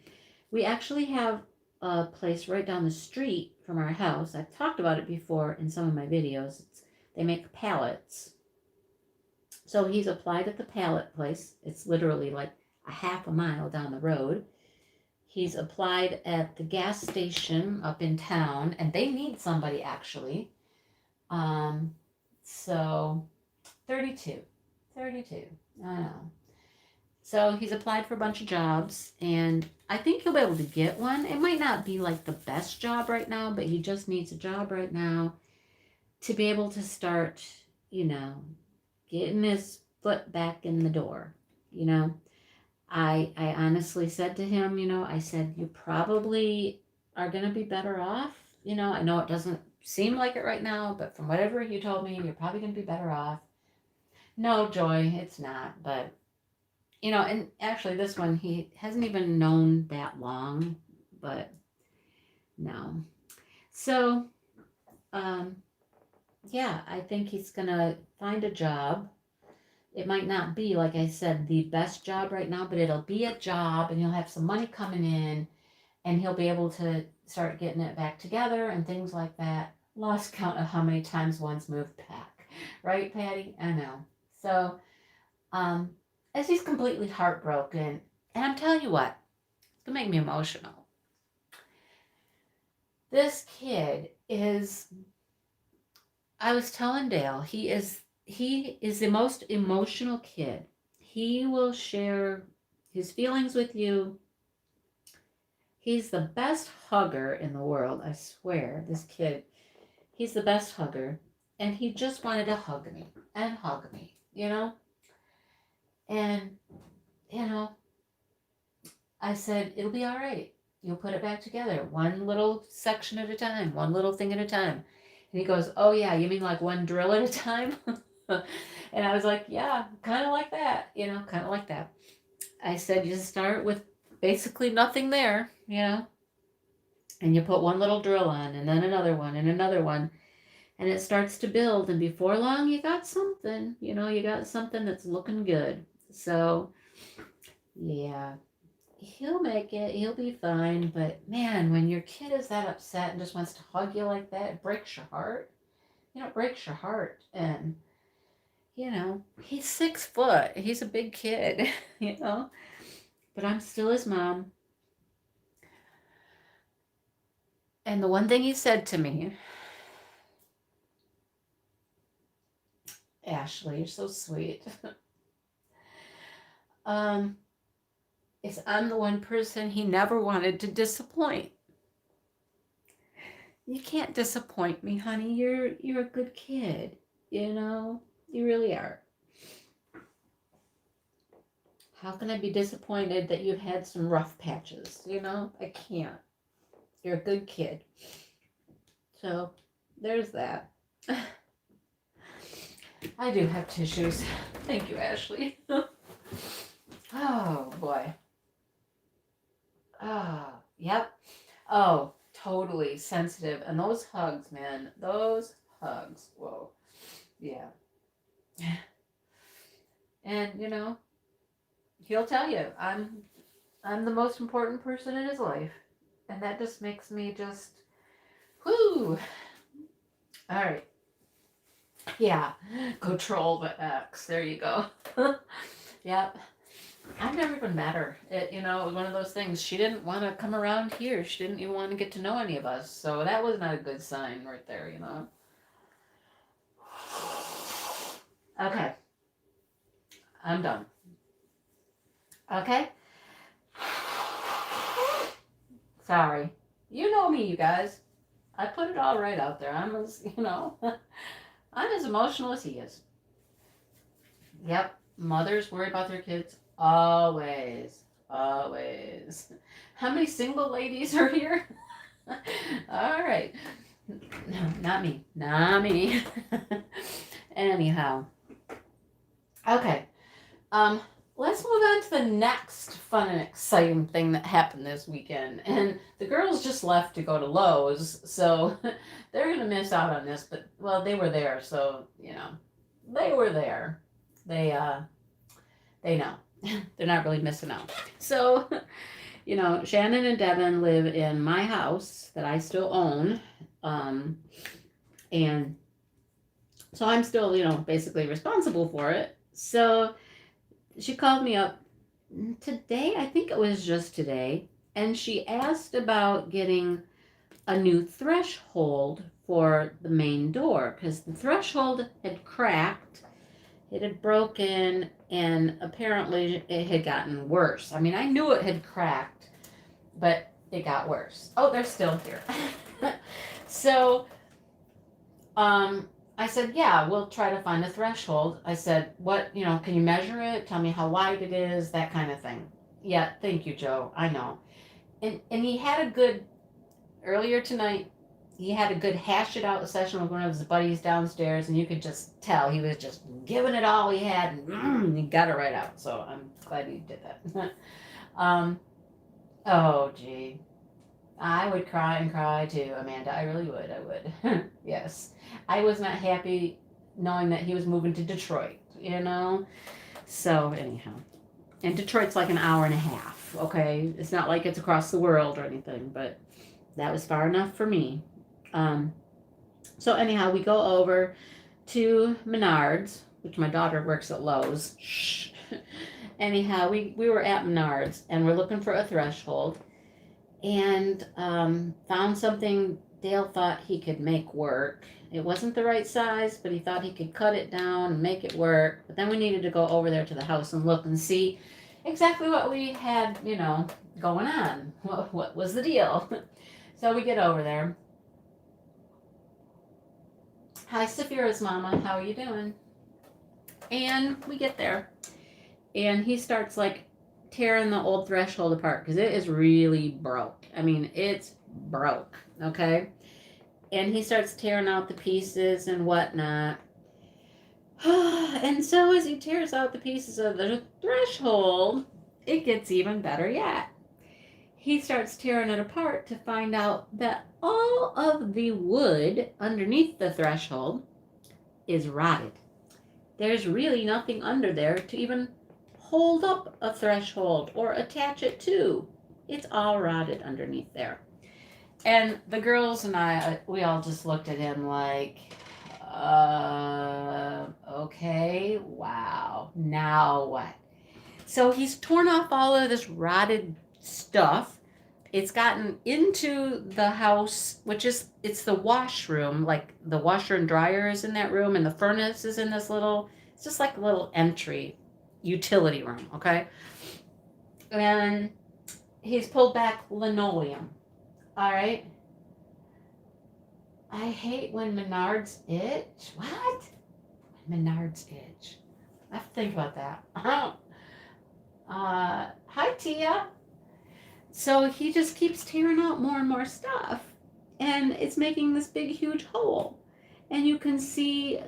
we actually have a place right down the street from our house. I've talked about it before in some of my videos. They make pallets. So he's applied at the pallet place. It's literally like a half a mile down the road. He's applied at the gas station up in town, and they need somebody actually. So 32. 32. I know. So he's applied for a bunch of jobs, and I think he'll be able to get one. It might not be like the best job right now, but he just needs a job right now to be able to start, getting his foot back in the door. You know, I honestly said to him, I said, you probably are going to be better off. I know it doesn't seem like it right now, but from whatever you told me, you're probably going to be better off. No, Joy, it's not. But, and actually this one, he hasn't even known that long, but no. So, um, yeah, I think he's going to find a job. It might not be, like I said, the best job right now, but it'll be a job and he'll have some money coming in and he'll be able to start getting it back together and things like that. Lost count of how many times one's moved back. Right, Patty? I know. So, as he's completely heartbroken, and I'm telling you what, it's going to make me emotional. This kid is, I was telling Dale, he is the most emotional kid. He will share his feelings with you. He's the best hugger in the world, I swear. This kid, he's the best hugger. And he just wanted to hug me and hug me, And, I said, it'll be all right. You'll put it back together, one little section at a time, one little thing at a time. And he goes, oh, yeah, you mean like one drill at a time? And I was like, yeah, kind of like that, kind of like that. I said, you start with basically nothing there, and you put one little drill on and then another one and another one. and it starts to build, and before long you got something, you got something that's looking good. So yeah, he'll make it, he'll be fine. But man, when your kid is that upset and just wants to hug you like that, it breaks your heart. It breaks your heart. And he's 6 foot, he's a big kid. you know but I'm still his mom. And the one thing he said to me, Ashley, you're so sweet. um is I'm the one person he never wanted to disappoint. You can't disappoint me, honey. You're a good kid. You really are. How can I be disappointed that you've had some rough patches? I can't. You're a good kid. So there's that. I do have tissues. Thank you, Ashley. Oh boy. Yep. Oh, totally sensitive. And those hugs, man. Those hugs. Whoa. Yeah. And he'll tell you I'm the most important person in his life. And that just makes me just whoo. All right. Yeah. Go troll the ex. There you go. Yep. I've never even met her. It was one of those things. She didn't want to come around here. She didn't even want to get to know any of us. So that was not a good sign right there, Okay. I'm done. Okay? Sorry. You know me, you guys. I put it all right out there. I'm as, I'm as emotional as he is. Yep. Mothers worry about their kids always. Always. How many single ladies are here? All right. No, not me. Not me. Anyhow. Okay. Let's move on to the next fun and exciting thing that happened this weekend. And the girls just left to go to Lowe's, so they're going to miss out on this. But, well, they were there, so, they were there. They know. They're not really missing out. So, Shannon and Devin live in my house that I still own. And so I'm still, basically responsible for it. So she called me up today, I think it was just today, and she asked about getting a new threshold for the main door because the threshold had cracked, it had broken, and apparently it had gotten worse. I mean, I knew it had cracked, but it got worse. Oh, they're still here. So, I said, yeah, we'll try to find a threshold. I said, what, can you measure it? Tell me how wide it is, that kind of thing. Yeah, thank you, Joe. I know. And he had a good, earlier tonight, he had a good hash it out session with one of his buddies downstairs, and you could just tell he was just giving it all he had, and he got it right out. So I'm glad he did that. Oh, gee. I would cry and cry too, Amanda. I really would. I would. Yes. I was not happy knowing that he was moving to Detroit, So, anyhow. And Detroit's like an hour and a half, okay? It's not like it's across the world or anything, but that was far enough for me. So, anyhow, we go over to Menards, which my daughter works at Lowe's. Shh. Anyhow, we were at Menards, and we're looking for a threshold. And found something Dale thought he could make work. It wasn't the right size, but he thought he could cut it down and make it work. But then we needed to go over there to the house and look and see exactly what we had, going on. What was the deal? So we get over there. Hi, Saphira's mama. How are you doing? And we get there. And he starts tearing the old threshold apart because it is really broke. I mean, it's broke, okay? And he starts tearing out the pieces and whatnot. And so as he tears out the pieces of the threshold, it gets even better yet. he starts tearing it apart to find out that all of the wood underneath the threshold is rotted. There's really nothing under there to even hold up a threshold or attach it to. It's all rotted underneath there. And the girls and I, we all just looked at him like, okay, wow, now what? So he's torn off all of this rotted stuff. It's gotten into the house, which is, it's the washroom, like the washer and dryer is in that room, and the furnace is in this little, it's just like a little entry utility room, okay? And he's pulled back linoleum, all right? I hate when Menards itch. What? Menards itch. I have to think about that. Hi, Tia. So he just keeps tearing out more and more stuff, and it's making this big, huge hole. And you can see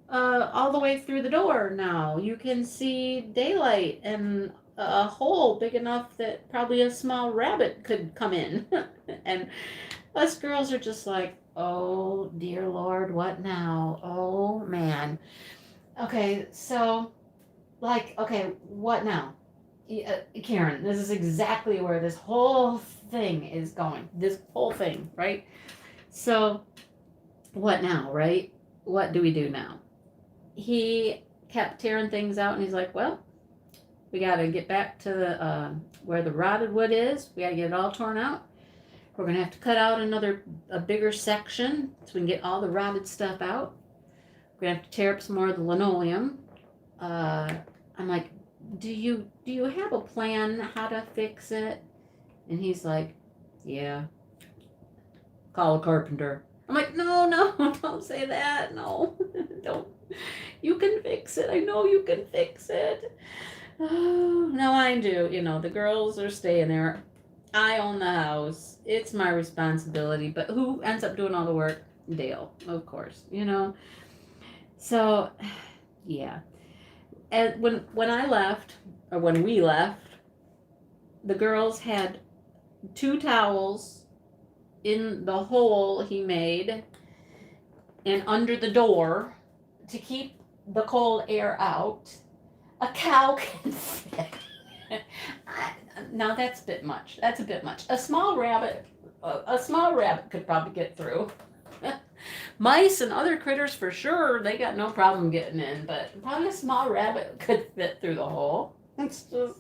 all the way through the door now. You can see daylight and a hole big enough that probably a small rabbit could come in. And us girls are just like, oh, dear Lord, what now? Oh, man. Okay, so, like, okay, what now? Karen, this is exactly where this whole thing is going. This whole thing, right? So, what now, right? What do we do now? He kept tearing things out, and he's like, well, we got to get back to the where the rotted wood is. We got to get it all torn out. We're going to have to cut out a bigger section so we can get all the rotted stuff out. We're going to have to tear up some more of the linoleum. I'm like, do you have a plan how to fix it? And he's like, yeah, call a carpenter. I'm like, no, don't say that. No, don't. You can fix it. I know you can fix it. Oh, no, I do. You know, the girls are staying there. I own the house. It's my responsibility. But who ends up doing all the work? Dale, of course, you know. So, yeah. And when I left, or when we left, the girls had 2 towels in the hole he made and under the door to keep the cold air out. A cow can fit. Now that's a bit much. That's a bit much. A small rabbit could probably get through. Mice and other critters for sure, they got no problem getting in, but probably a small rabbit could fit through the hole. It's just,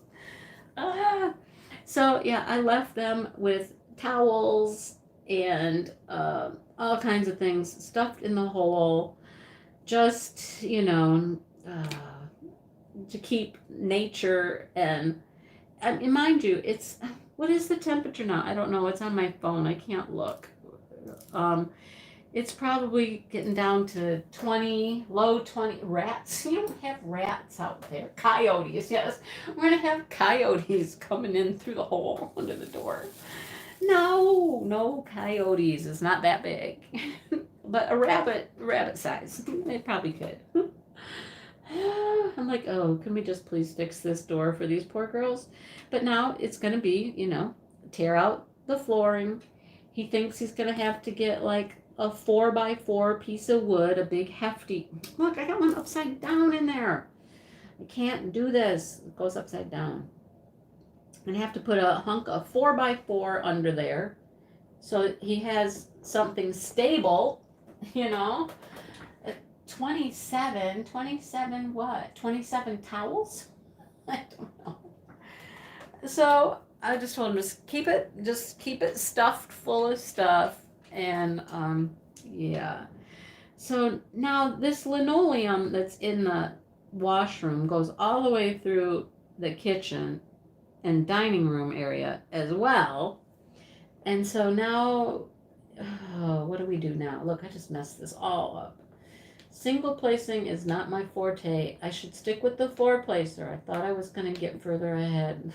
So yeah, I left them with towels and all kinds of things stuffed in the hole, just, to keep nature and mind you, what is the temperature now? I don't know. It's on my phone. I can't look. It's probably getting down to 20, low 20 rats. You don't have rats out there. Coyotes, yes. We're going to have coyotes coming in through the hole under the door. No coyotes. It's not that big. But a rabbit size. They probably could. I'm like, oh, can we just please fix this door for these poor girls? But now it's going to be, tear out the flooring. He thinks he's going to have to get like a 4x4 piece of wood, a big hefty. Look, I got one upside down in there. I can't do this. It goes upside down. I'm going to have to put a hunk of 4x4 under there so he has something stable, 27 what? 27 towels? I don't know. So I just told him just keep it stuffed full of stuff. And yeah. So now this linoleum that's in the washroom goes all the way through the kitchen and dining room area as well. And so now, what do we do now? Look, I just messed this all up. Single placing is not my forte. I should stick with the 4-placer. I thought I was going to get further ahead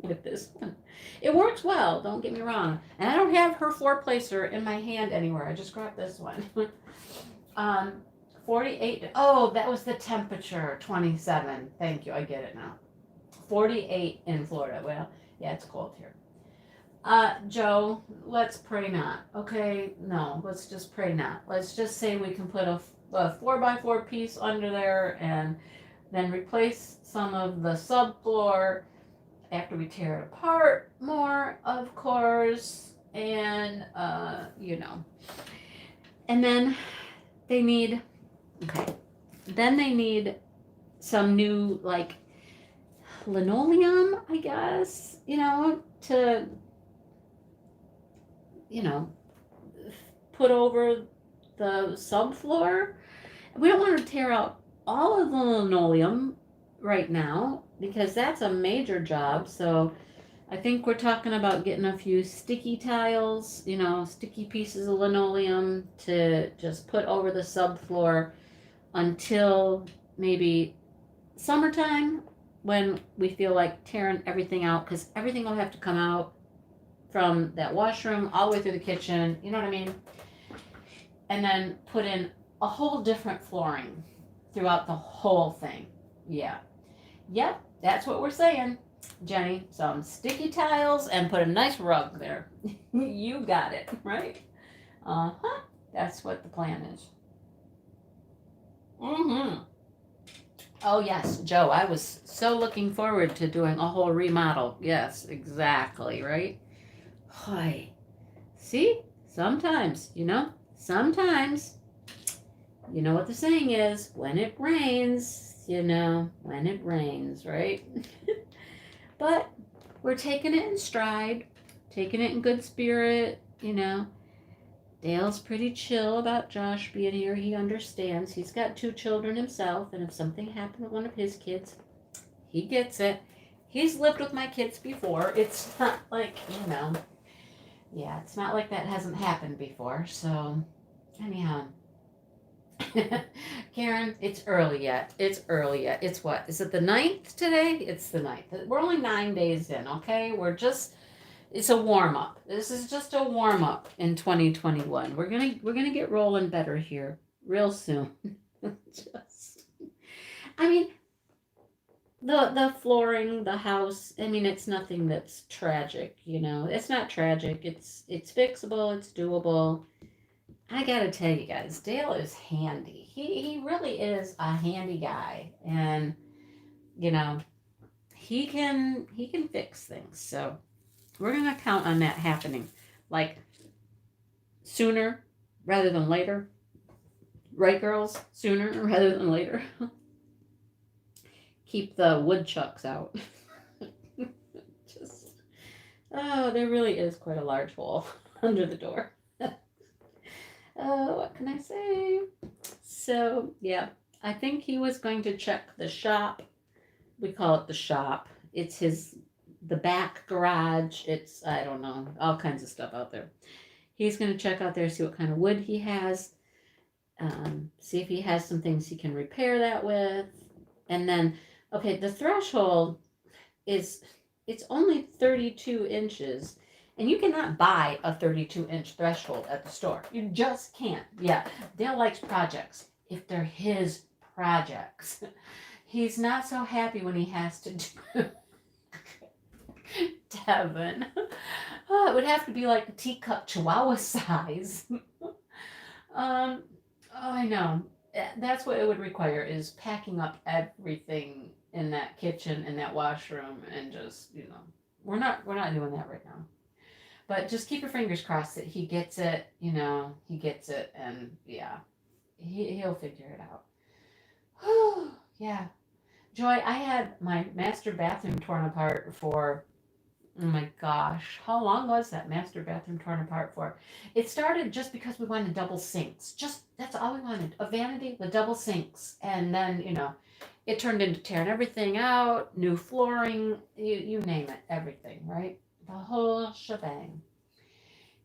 with this one. It works well, don't get me wrong. And I don't have her 4-placer in my hand anywhere. I just grabbed this one. 48. Oh, that was the temperature. 27. Thank you. I get it now. 48 in Florida. Well, yeah, it's cold here. Joe, let's pray not. Okay, no, let's just pray not. Let's just say we can put a 4x4 piece under there and then replace some of the subfloor after we tear it apart more, of course, and and then they need okay, then they need some new like linoleum, I guess, to you know put over the subfloor. We don't want to tear out all of the linoleum right now because that's a major job. So I think we're talking about getting a few sticky tiles, sticky pieces of linoleum to just put over the subfloor until maybe summertime when we feel like tearing everything out because everything will have to come out from that washroom all the way through the kitchen. You know what I mean? And then put in a whole different flooring throughout the whole thing. Yeah. Yep, that's what we're saying, Jenny. Some sticky tiles and put a nice rug there. You got it, right? Uh-huh. That's what the plan is. Mm-hmm. Oh, yes, Joe, I was so looking forward to doing a whole remodel. Yes, exactly, right? Hi. See? Sometimes, you know what the saying is, when it rains, when it rains, right? But we're taking it in stride, taking it in good spirit. Dale's pretty chill about Josh being here. He understands. He's got 2 children himself, and if something happened to one of his kids, he gets it. He's lived with my kids before. It's not like, yeah, it's not like that hasn't happened before. So, anyhow, Karen, it's early yet. It's early yet. It's what? Is it the 9th today? It's the 9th. We're only 9 days in, okay? It's a warm up. This is just a warm up in 2021. We're gonna get rolling better here real soon. Just, I mean, the flooring, the house. I mean, it's nothing that's tragic. It's not tragic. It's fixable. It's doable. I gotta tell you guys, Dale is handy. He really is a handy guy, and you know he can fix things. So we're gonna count on that happening, like sooner rather than later. Right, girls? Sooner rather than later. Keep the woodchucks out. Just there really is quite a large hole under the door. What can I say? So, yeah, I think he was going to check the shop. We call it the shop. It's the back garage. It's, I don't know, all kinds of stuff out there. He's going to check out there, see what kind of wood he has, see if he has some things he can repair that with. And then, okay, the threshold it's only 32 inches. And you cannot buy a 32-inch threshold at the store. You just can't. Yeah, Dale likes projects if they're his projects. He's not so happy when he has to do Devin. Oh, it would have to be like a teacup chihuahua size. Oh, I know. That's what it would require is packing up everything in that kitchen and that washroom and just, we're not doing that right now. But just keep your fingers crossed that he gets it, he gets it, and yeah, he'll figure it out. Yeah. Joy, I had my master bathroom torn apart for, oh my gosh, how long was that master bathroom torn apart for? It started just because we wanted double sinks. That's all we wanted, a vanity with double sinks. And then, it turned into tearing everything out, new flooring, you name it, everything, right? The whole shebang.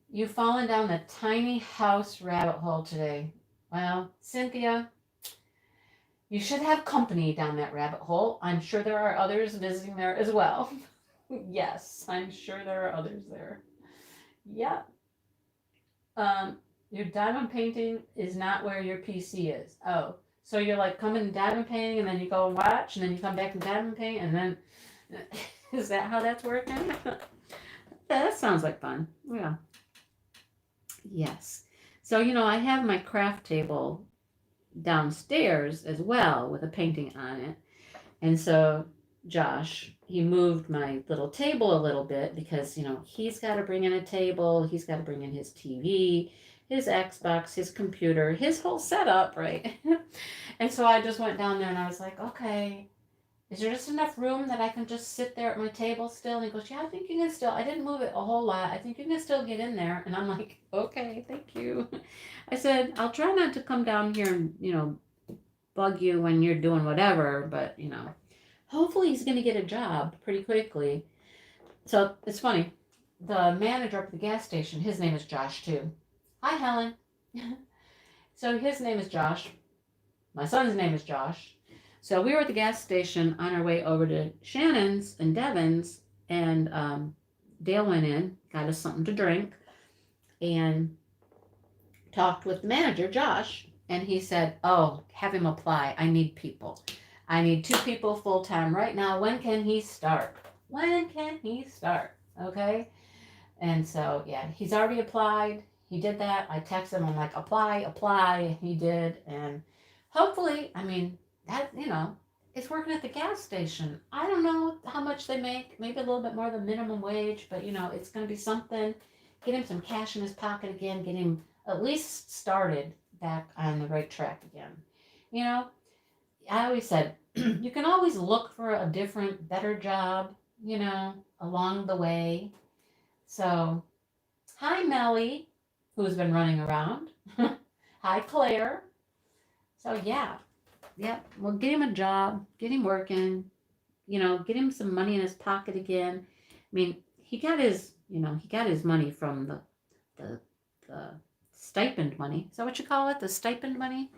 You've fallen down the tiny house rabbit hole today. Well, Cynthia, you should have company down that rabbit hole. I'm sure there are others visiting there as well. Yes, I'm sure there are others there. Yeah. Your diamond painting is not where your PC is. Oh, so you're like coming diamond painting and then you go and watch and then you come back and diamond paint and then is that how that's working? That sounds like fun. Yeah. Yes. So, I have my craft table downstairs as well with a painting on it. And so Josh, he moved my little table a little bit because, he's got to bring in a table, he's got to bring in his TV, his Xbox, his computer, his whole setup, right? And so I just went down there and I was like, okay, is there just enough room that I can just sit there at my table still? And he goes, yeah, I think you can still. I didn't move it a whole lot. I think you can still get in there. And I'm like, okay, thank you. I said, I'll try not to come down here and, bug you when you're doing whatever, but, hopefully he's going to get a job pretty quickly. So it's funny. The manager up at the gas station, his name is Josh too. Hi, Helen. So his name is Josh. My son's name is Josh. So we were at the gas station on our way over to Shannon's and Devon's, and Dale went in, got us something to drink, and talked with the manager, Josh, and he said, oh, have him apply. I need people. I need 2 people full time right now. When can he start? When can he start? Okay. And so, yeah, he's already applied. He did that. I texted him. I'm like, apply. He did. And hopefully, that, it's working at the gas station. I don't know how much they make. Maybe a little bit more than minimum wage. But, it's going to be something. Get him some cash in his pocket again. Get him at least started back on the right track again. I always said, you can always look for a different, better job, along the way. So, hi, Melly, who's been running around. Hi, Claire. So, yeah. Yep. Well, get him a job, get him working, get him some money in his pocket again. He got his money from the stipend money. Is that what you call it? The stipend money?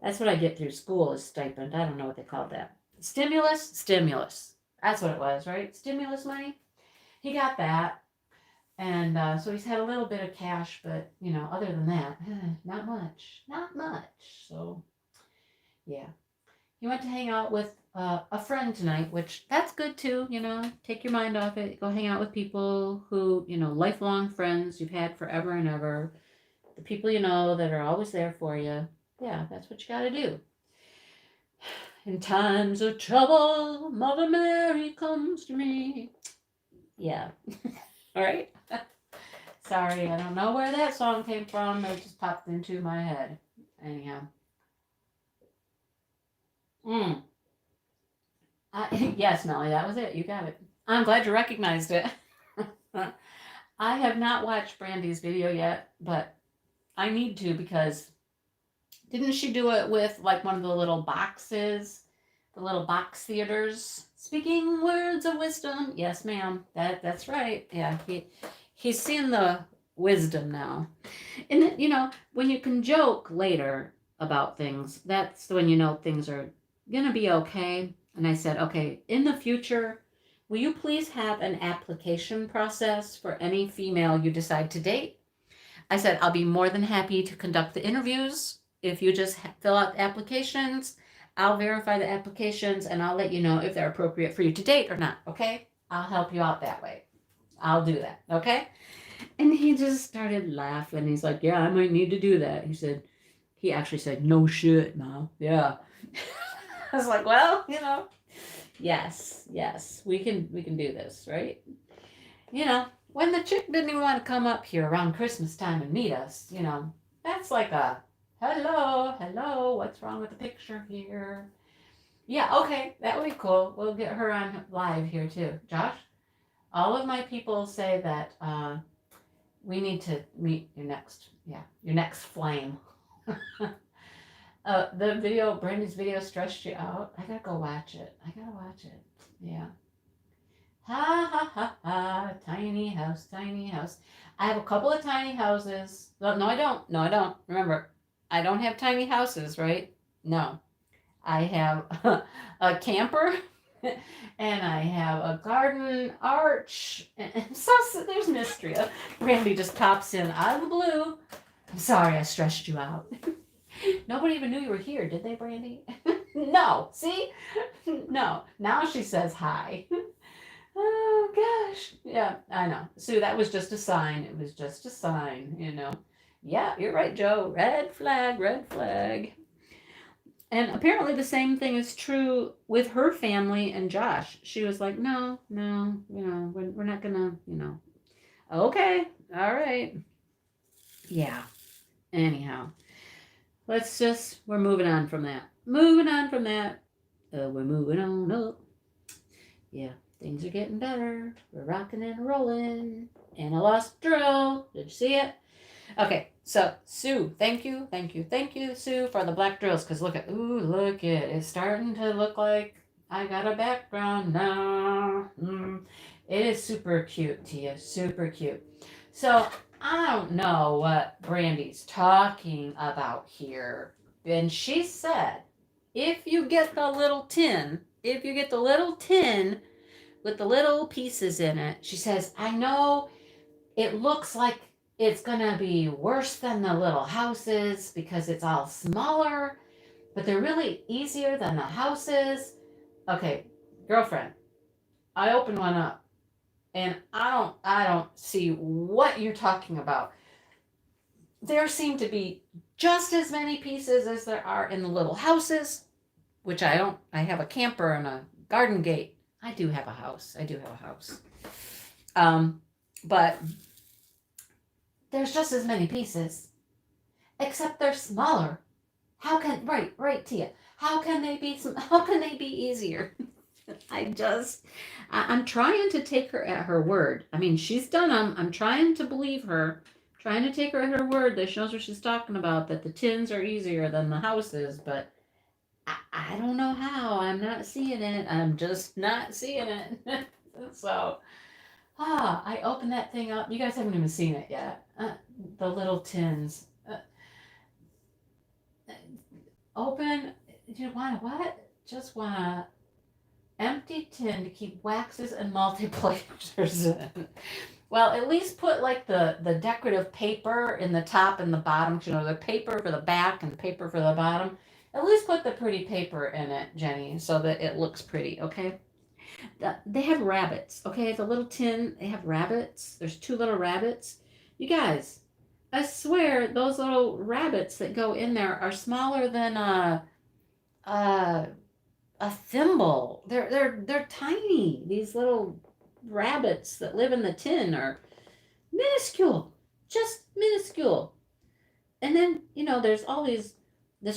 That's what I get through school is stipend. I don't know what they call that. Stimulus. That's what it was, right? Stimulus money. He got that. And so he's had a little bit of cash, but, other than that, not much. Not much. So, yeah. He went to hang out with a friend tonight, which that's good too, Take your mind off it. Go hang out with people who, lifelong friends you've had forever and ever. The people that are always there for you. Yeah, that's what you got to do. In times of trouble, Mother Mary comes to me. Yeah. All right. Sorry, I don't know where that song came from. It just popped into my head. Anyhow. Yes, Melly, that was it. You got it. I'm glad you recognized it. I have not watched Brandy's video yet, but I need to because didn't she do it with like one of the little boxes, the little box theaters? Speaking words of wisdom. Yes, ma'am. That's right. Yeah, he's seen the wisdom now. And when you can joke later about things, that's when things are gonna be okay. And I said, okay, in the future, will you please have an application process for any female you decide to date? I said, I'll be more than happy to conduct the interviews. If you just fill out the applications, I'll verify the applications and I'll let you know if they're appropriate for you to date or not. Okay? I'll help you out that way. I'll do that. Okay? And he just started laughing. He's like, yeah, I might need to do that. He actually said, no shit, Mom. Yeah. I was like, well, yes, we can do this, right? When the chick didn't even want to come up here around Christmas time and meet us, that's like a hello, what's wrong with the picture here? Yeah, okay, that would be cool. We'll get her on live here too. Josh, all of my people say that we need to meet your next flame. Brandy's video stressed you out. I gotta go watch it. Yeah. Ha ha ha ha. Tiny house. I have a couple of tiny houses. No, I don't. Remember, I don't have tiny houses, right? No. I have a camper and I have a garden arch. And so there's mystery. Brandy just pops in out of the blue. I'm sorry I stressed you out. Nobody even knew you were here, did they, Brandy? No. See? No. Now she says hi. Oh, gosh. Yeah, I know. Sue, that was just a sign. It was just a sign, you know. Yeah, you're right, Joe. Red flag, red flag. And apparently the same thing is true with her family and Josh. She was like, no, no, we're not gonna, okay, all right. Yeah. Anyhow, we're moving on from that. Moving on from that. We're moving on up. Yeah, things are getting better. We're rocking and rolling. And I lost drill. Did you see it? Okay, so Sue, thank you, thank you, thank you, Sue, for the black drills. Cause look it, it's starting to look like I got a background now. It is super cute, Tia, super cute. So I don't know what Brandy's talking about here. And she said, if you get the little tin with the little pieces in it, she says, I know it looks like it's gonna be worse than the little houses because it's all smaller, but they're really easier than the houses. Okay, girlfriend, I opened one up and I don't see what you're talking about. There seem to be just as many pieces as there are in the little houses, which I don't. I have a camper and a garden gate. I do have a house. But there's just as many pieces, except they're smaller. Right, Tia. How can they be easier? I'm trying to take her at her word. I mean, she's done them. I'm trying to believe her. Trying to take her at her word that she knows what she's talking about, that the tins are easier than the houses, but I don't know how. I'm not seeing it. I'm just not seeing it. So, I opened that thing up. You guys haven't even seen it yet. The little tins. Open. You want to what? Just want to empty tin to keep waxes and multiplayers in. Well, at least put like the decorative paper in the top and the bottom. You know, the paper for the back and paper for the bottom. At least put the pretty paper in it, Jenny, so that it looks pretty, okay? They have rabbits, okay? The little tin, they have rabbits. There's 2 little rabbits. You guys, I swear those little rabbits that go in there are smaller than a, a thimble. They're tiny. These little rabbits that live in the tin are minuscule, just minuscule. And then there's all this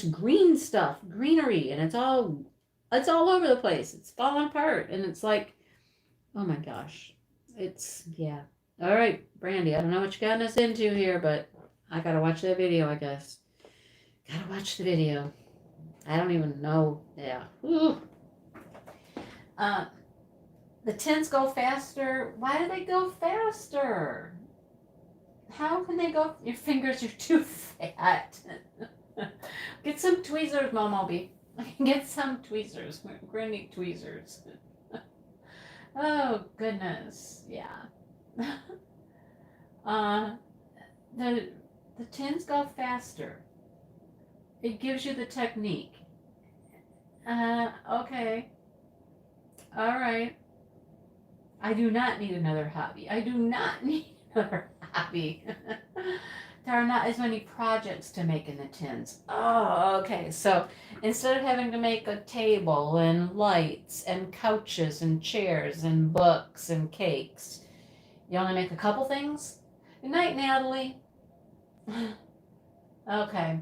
green stuff, greenery, and it's all over the place. It's falling apart, and it's like, oh my gosh, yeah. All right, Brandy, I don't know what you got us into here, but I gotta watch that video, I guess. Gotta watch the video. I don't even know. Yeah. Ooh. The tins go faster. Why do they go faster? How can they go? Your fingers are too fat. Get some tweezers, Momobi. Get some tweezers. Granny tweezers. Oh, goodness. Yeah. The tins go faster. It gives you the technique. Okay. All right. I do not need another hobby. There are not as many projects to make in the tins. Oh, okay. So instead of having to make a table and lights and couches and chairs and books and cakes, you only make a couple things? Good night, Natalie. Okay.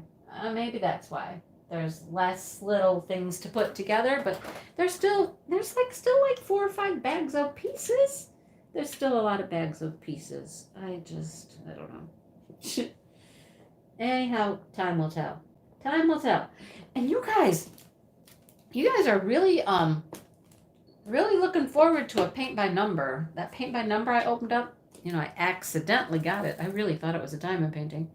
Maybe that's why. There's less little things to put together, but there's still like 4 or 5 bags of pieces. There's still a lot of bags of pieces. I don't know. Anyhow, time will tell. Time will tell. And you guys are really really looking forward to a paint by number. That paint by number I opened up, I accidentally got it. I really thought it was a diamond painting.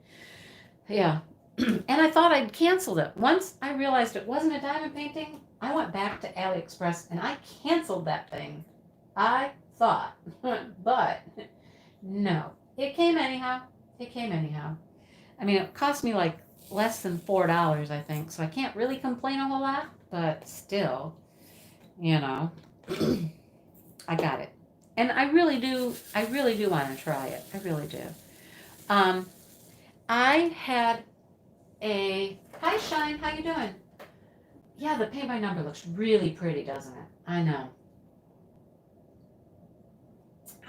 Yeah. And I thought I'd canceled it. Once I realized it wasn't a diamond painting, I went back to AliExpress and I canceled that thing. I thought. But no. It came anyhow. I mean, it cost me like less than $4, I think. So I can't really complain a whole lot. But still, I got it. And I really do want to try it. I really do. Um, I had hi Shine, how you doing? Yeah, the paint by number looks really pretty, doesn't it? I know.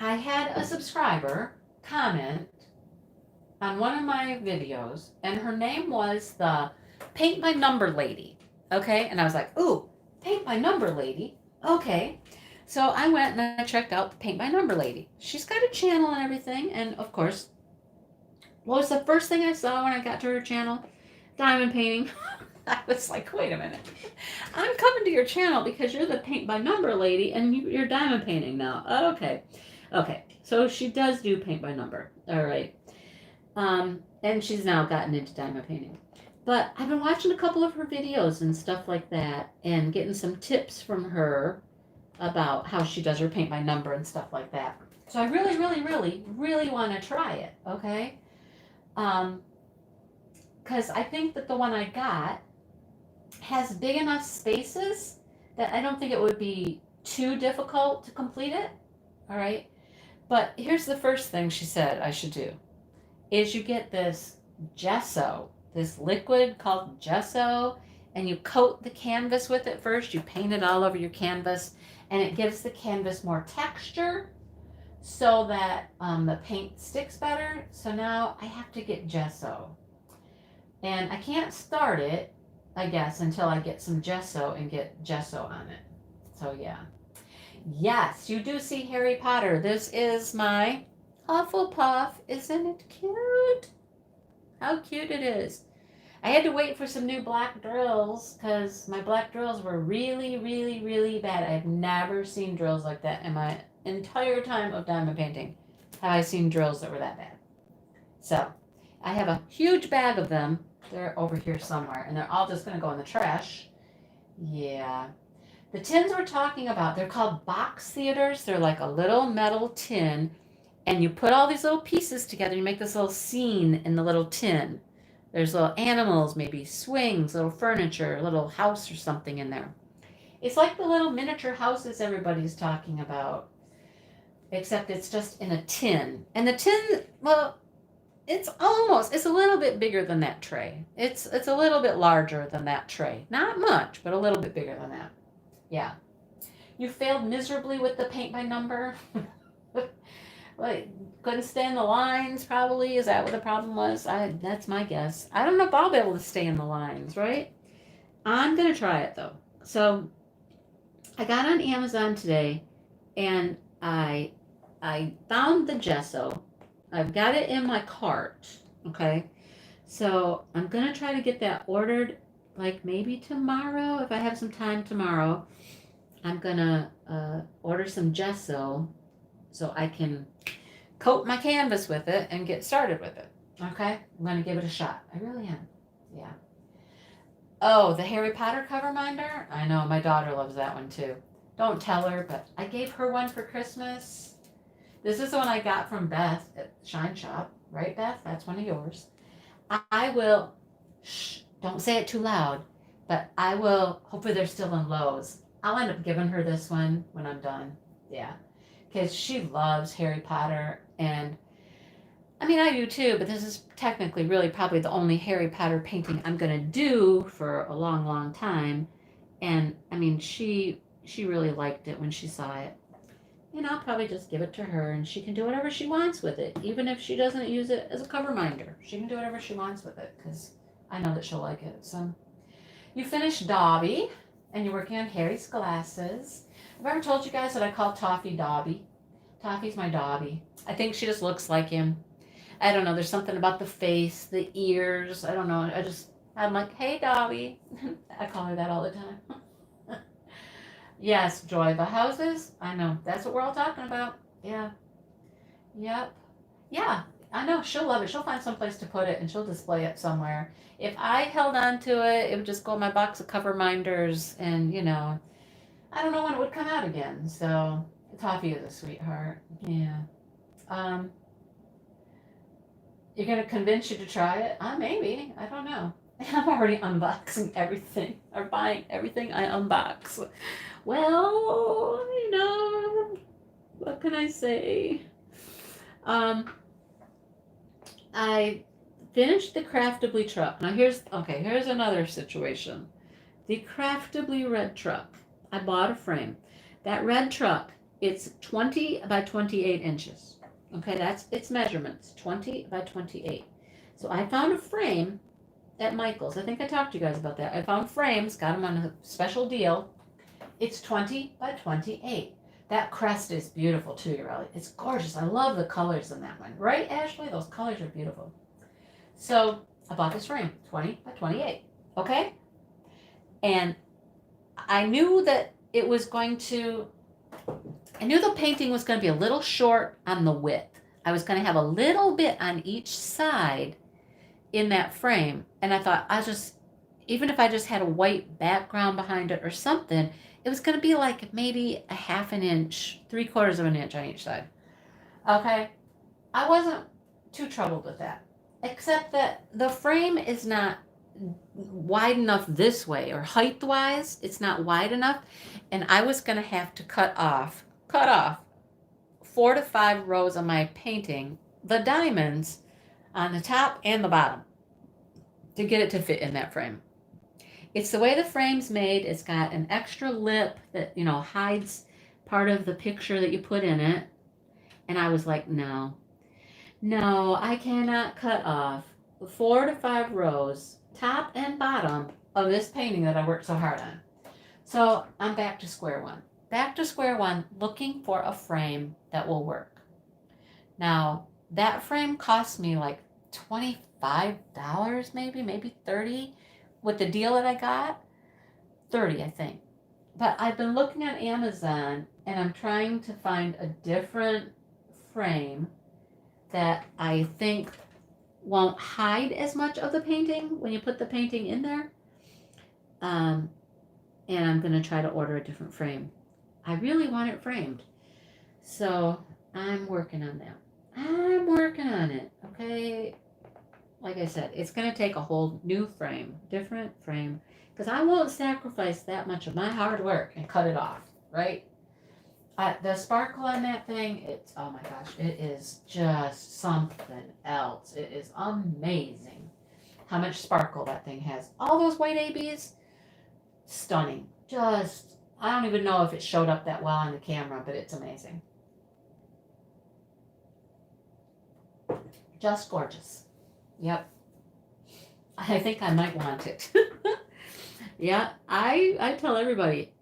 I had a subscriber comment on one of my videos, and her name was the Paint by Number Lady. Okay, and I was like, ooh, Paint by Number Lady. Okay. So I went and I checked out the Paint by Number Lady. She's got a channel and everything, and of course, what was the first thing I saw when I got to her channel? Diamond painting. I was like, wait a minute. I'm coming to your channel because you're the Paint by Number Lady and you're diamond painting now. Okay. Okay. So she does do paint by number. All right. And she's now gotten into diamond painting. But I've been watching a couple of her videos and stuff like that and getting some tips from her about how she does her paint by number and stuff like that. So I really, really, really, really want to try it. Okay. Because I think that the one I got has big enough spaces that I don't think it would be too difficult to complete it. All right. But here's the first thing she said I should do is you get this gesso, this liquid called gesso, and you coat the canvas with it first. You paint it all over your canvas, and it gives the canvas more texture so that the paint sticks better. So now I have to get gesso. And I can't start it, I guess, until I get some gesso and get gesso on it. So yeah. Yes, you do see Harry Potter. This is my Hufflepuff. Isn't it cute? How cute it is. I had to wait for some new black drills because my black drills were really, really, really bad. I've never seen drills like that in my entire time of diamond painting. Have I seen drills that were that bad? So I have a huge bag of them. They're over here somewhere, and they're all just going to go in the trash. Yeah. The tins we're talking about, they're called box theaters. They're like a little metal tin, and you put all these little pieces together. You make this little scene in the little tin. There's little animals, maybe swings, little furniture, a little house or something in there. It's like the little miniature houses everybody's talking about, except it's just in a tin. And the tin, well, it's a little bit bigger than that tray. It's a little bit larger than that tray. Not much, but a little bit bigger than that. Yeah. You failed miserably with the paint by number. Like, couldn't stay in the lines, probably. Is that what the problem was? That's my guess. I don't know if I'll be able to stay in the lines, right? I'm going to try it, though. So, I got on Amazon today, and I found the gesso. I've got it in my cart, okay? So, I'm going to try to get that ordered, like, maybe tomorrow, if I have some time tomorrow. I'm going to order some gesso so I can coat my canvas with it and get started with it. Okay? I'm going to give it a shot. I really am. Yeah. Oh, the Harry Potter cover minder? I know, my daughter loves that one too. Don't tell her, but I gave her one for Christmas. This is the one I got from Beth at Shine Shop. Right, Beth? That's one of yours. I will, shh, don't say it too loud, but I will, hopefully they're still in Lowe's. I'll end up giving her this one when I'm done. Yeah. Because she loves Harry Potter, and I mean, I do too, but this is technically really probably the only Harry Potter painting I'm going to do for a long, long time. And I mean, she really liked it when she saw it. And I'll probably just give it to her, and she can do whatever she wants with it, even if she doesn't use it as a cover minder. She can do whatever she wants with it, because I know that she'll like it. So, you finished Dobby, and you're working on Harry's glasses. I've ever told you guys that I call Toffee Dobby. Toffee's my Dobby. I think she just looks like him. I don't know. There's something about the face, the ears. I don't know. I'm like, hey, Dobby. I call her that all the time. Yes, Joy. The houses. I know. That's what we're all talking about. Yeah. Yep. Yeah. I know. She'll love it. She'll find some place to put it, and she'll display it somewhere. If I held on to it, it would just go in my box of cover minders, and, I don't know when it would come out again. So, Toffee is a sweetheart. Yeah. You're going to convince you to try it? Maybe. I don't know. I'm already unboxing everything, or buying everything I unbox. Well, What can I say? I finished the Craftably truck. Now here's another situation. The Craftably red truck. I bought a frame. That red truck, it's 20 by 28 inches. Okay, that's its measurements, 20 by 28. So I found a frame at Michael's. I think I talked to you guys about that. I found frames, got them on a special deal. It's 20 by 28. That crest is beautiful too, Ureli. It's gorgeous. I love the colors in that one. Right, Ashley? Those colors are beautiful. So I bought this frame, 20 by 28. Okay? And I knew that it was going to, I knew the painting was going to be a little short on the width. I was going to have a little bit on each side in that frame. And I thought, even if I just had a white background behind it or something, it was going to be like maybe a half an inch, 3/4 of an inch on each side. Okay? I wasn't too troubled with that, except that the frame is not wide enough this way, or height wise, it's not wide enough. And I was going to have to cut off 4 to 5 rows of my painting, the diamonds on the top and the bottom, to get it to fit in that frame. It's the way the frame's made. It's got an extra lip that, hides part of the picture that you put in it. And I was like, no, I cannot cut off 4 to 5 rows, top and bottom, of this painting that I worked so hard on. So I'm back to square one. Looking for a frame that will work. Now, that frame cost me like $25, maybe 30 with the deal that I got. 30, I think. But I've been looking on Amazon and I'm trying to find a different frame that I think won't hide as much of the painting when you put the painting in there. And I'm going to try to order a different frame. I really want it framed. So I'm working on that. I'm working on it, okay? Like I said, it's going to take a whole new frame, different frame, because I won't sacrifice that much of my hard work and cut it off, right? The sparkle on that thing, oh my gosh, it is just something else. It is amazing how much sparkle that thing has. All those white ABs, stunning. I don't even know if it showed up that well on the camera, but it's amazing. Just gorgeous. Yep. I think I might want it. Yeah, I tell everybody,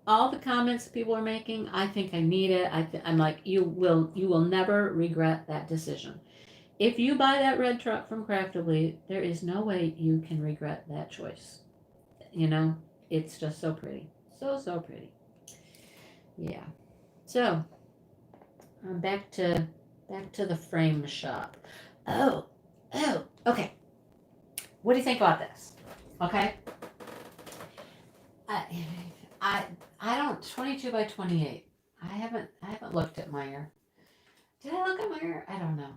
all the comments people are making, I think I need it. I'm like, you will never regret that decision. If you buy that red truck from Craftably, there is no way you can regret that choice. It's just so pretty. So pretty. Yeah. So, I'm back to the frame shop. Oh, okay. What do you think about this? Okay. I don't 22 by 28. I haven't looked at Meyer. Did I look at Meyer? I don't know.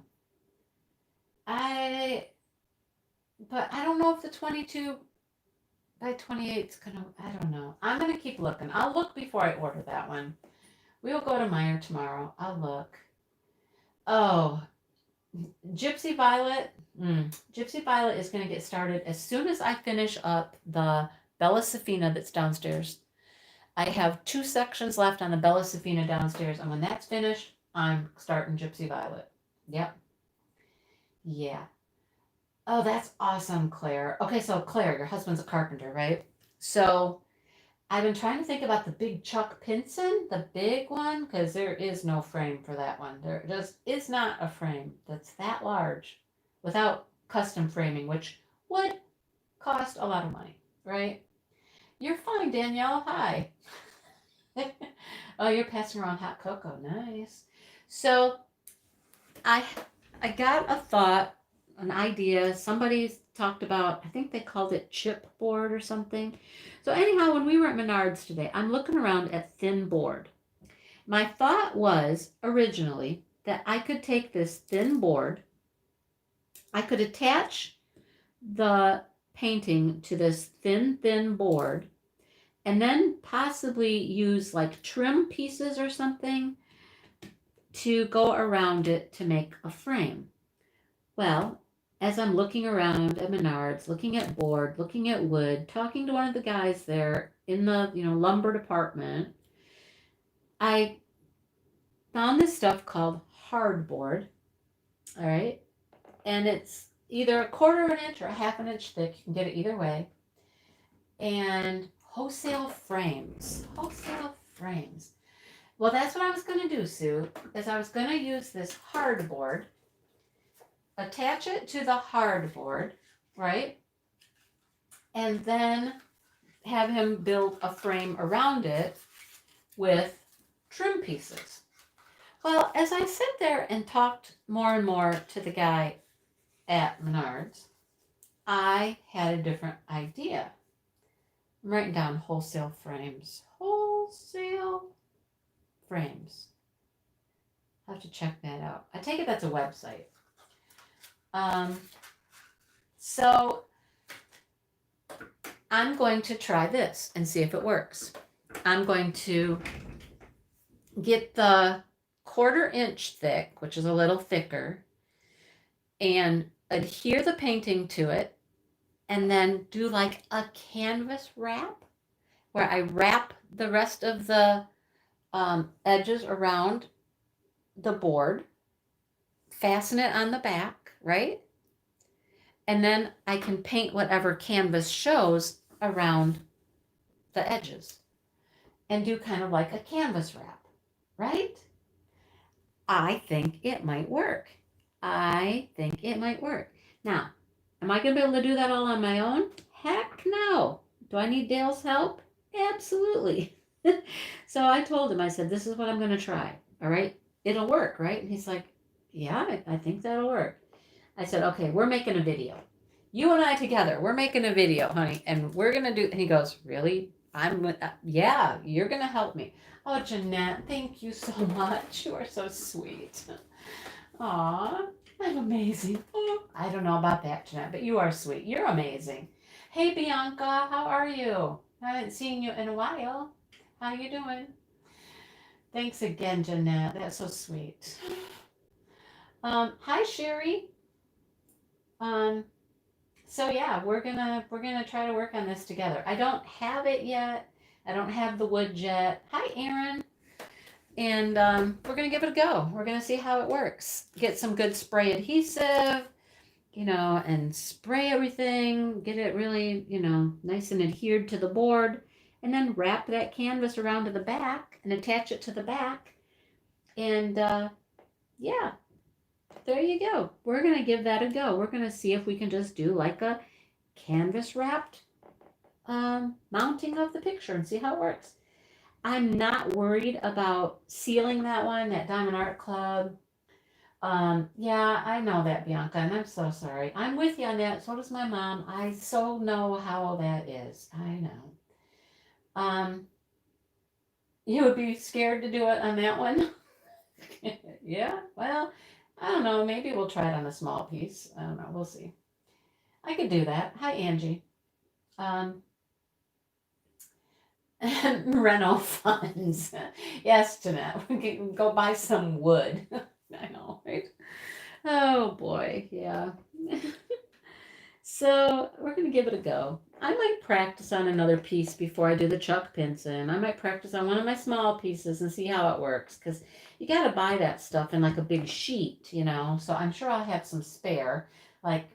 But I don't know if the 22 by 28 is gonna. I don't know. I'm gonna keep looking. I'll look before I order that one. We'll go to Meyer tomorrow. I'll look. Oh, Gypsy Violet. Gypsy Violet is going to get started as soon as I finish up the Bella Safina that's downstairs. I have 2 sections left on the Bella Safina downstairs, and when that's finished, I'm starting Gypsy Violet. Yep. Yeah. Oh, that's awesome, Claire. Okay, so Claire, your husband's a carpenter, right? So I've been trying to think about the big Chuck Pinson, the big one, because there is no frame for that one. There just is not a frame that's that large without custom framing, which would cost a lot of money, right? You're fine, Danielle. Hi. Oh, you're passing around hot cocoa. Nice. So I got a thought, an idea. Somebody talked about, I think they called it chipboard or something. So anyhow, when we were at Menards today, I'm looking around at thin board. My thought was originally that I could take this thin board, I could attach the painting to this thin board, and then possibly use like trim pieces or something to go around it to make a frame. Well, as I'm looking around at Menards, looking at board, looking at wood, talking to one of the guys there in the, lumber department, I found this stuff called hardboard. All right. And it's either a quarter of an inch or a half an inch thick. You can get it either way. And wholesale frames. Wholesale frames. Well, that's what I was going to do, Sue, is I was going to use this hardboard, attach it to the hardboard, right? And then have him build a frame around it with trim pieces. Well, as I sat there and talked more and more to the guy at Menards, I had a different idea. I'm writing down wholesale frames. Wholesale frames. I'll have to check that out. I take it that's a website. So I'm going to try this and see if it works. I'm going to get the quarter inch thick, which is a little thicker, and adhere the painting to it, and then do like a canvas wrap where I wrap the rest of the edges around the board, fasten it on the back, right? And then I can paint whatever canvas shows around the edges and do kind of like a canvas wrap, right? I think it might work. I think it might work. Now, am I going to be able to do that all on my own? Heck no. Do I need Dale's help? Absolutely. So I told him, I said, this is what I'm going to try. All right. It'll work, right? And he's like, yeah, I think that'll work. I said, okay, we're making a video. You and I together, we're making a video, honey. And we're going to do, and he goes, really? Yeah, you're going to help me. Oh, Jeanette, thank you so much. You are so sweet. Aw, I'm amazing. Oh, I don't know about that, Jeanette, but you are sweet. You're amazing. Hey, Bianca, how are you? I haven't seen you in a while. How you doing? Thanks again, Jeanette. That's so sweet. Hi, Sherry. So yeah, we're gonna try to work on this together. I don't have it yet. I don't have the wood yet. Hi, Aaron. And we're going to give it a go. We're going to see how it works. Get some good spray adhesive, and spray everything. Get it really, nice and adhered to the board. And then wrap that canvas around to the back and attach it to the back. And yeah, there you go. We're going to give that a go. We're going to see if we can just do like a canvas wrapped mounting of the picture and see how it works. I'm not worried about sealing that one at Diamond Art Club. Yeah, I know that, Bianca, and I'm so sorry. I'm with you on that. So does my mom. I so know how that is. I know. You would be scared to do it on that one? Yeah, well, I don't know. Maybe we'll try it on a small piece. I don't know. We'll see. I could do that. Hi, Angie. Rental funds. Yes, Jeanette. We can go buy some wood. I know, right? Oh boy, yeah. So we're gonna give it a go. I might practice on another piece before I do the Chuck Pinson. I might practice on one of my small pieces and see how it works, because you got to buy that stuff in like a big sheet, So I'm sure I'll have some spare. Like,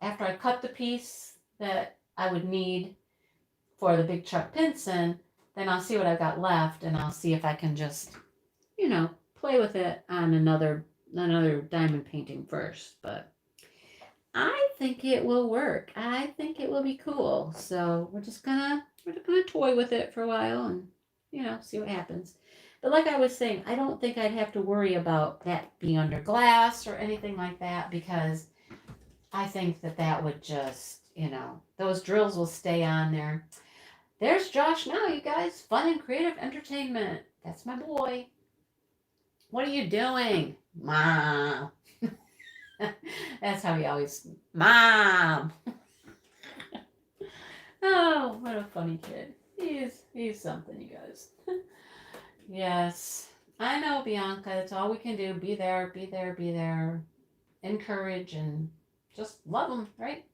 after I cut the piece that I would need for the big Chuck Pinson, then I'll see what I've got left, and I'll see if I can just, play with it on another diamond painting first. But I think it will work. I think it will be cool. So we're just gonna toy with it for a while and, see what happens. But like I was saying, I don't think I'd have to worry about that being under glass or anything like that, because I think that would just, those drills will stay on there. There's Josh now, you guys. Fun and creative entertainment. That's my boy. What are you doing? Mom. That's how he always, Mom. Oh, what a funny kid. He's something, you guys. Yes. I know, Bianca. That's all we can do. Be there, be there, be there. Encourage and just love them, right?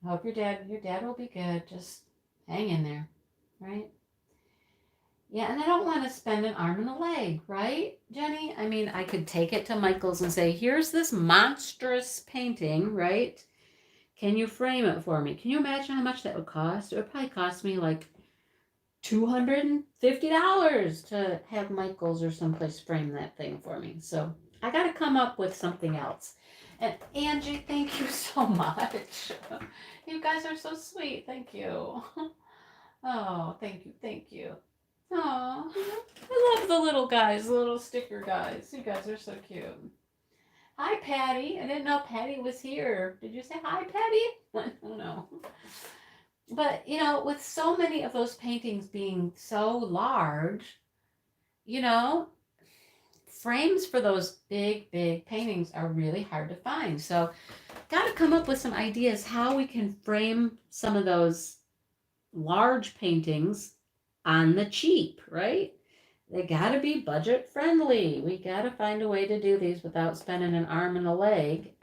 I hope your dad will be good. Just hang in there, right? Yeah, and I don't want to spend an arm and a leg, right, Jenny? I mean, I could take it to Michael's and say, here's this monstrous painting, right? Can you frame it for me? Can you imagine how much that would cost? It would probably cost me like $250 to have Michael's or someplace frame that thing for me. So I got to come up with something else. And Angie, thank you so much. You guys are so sweet. Thank you. Oh, thank you. Thank you. Oh, I love the little guys, the little sticker guys. You guys are so cute. Hi, Patty. I didn't know Patty was here. Did you say hi, Patty? I don't know. But, with so many of those paintings being so large, you know, frames for those big, big paintings are really hard to find. So, got to come up with some ideas how we can frame some of those large paintings on the cheap, right? They got to be budget friendly. We got to find a way to do these without spending an arm and a leg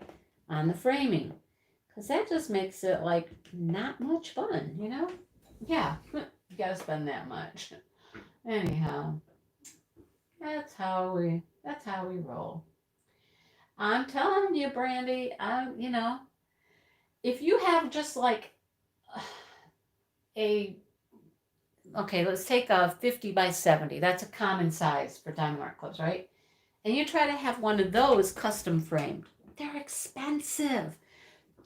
on the framing. Because that just makes it like not much fun, Yeah, you got to spend that much. Anyhow, that's how we roll. I'm telling you, Brandy, if you have just like a okay, let's take a 50 by 70. That's a common size for diamond art clubs, right? And you try to have one of those custom framed. They're expensive.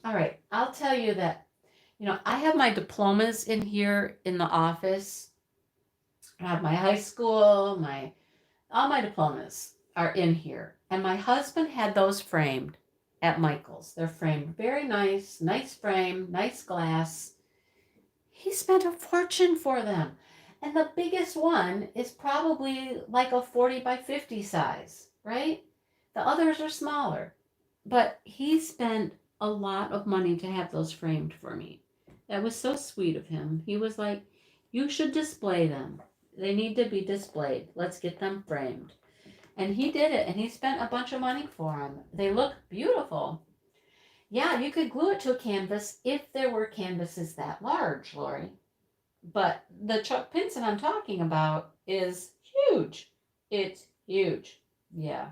All right, I'll tell you that, I have my diplomas in here in the office. I have my high school, all my diplomas are in here. And my husband had those framed at Michael's. They're framed very nice, nice frame, nice glass. He spent a fortune for them. And the biggest one is probably like a 40 by 50 size, right? The others are smaller. But he spent a lot of money to have those framed for me. That was so sweet of him. He was like, you should display them. They need to be displayed. Let's get them framed. And he did it, and he spent a bunch of money for them. They look beautiful. Yeah, you could glue it to a canvas if there were canvases that large, Lori. But the Chuck Pinson I'm talking about is huge. It's huge. Yeah.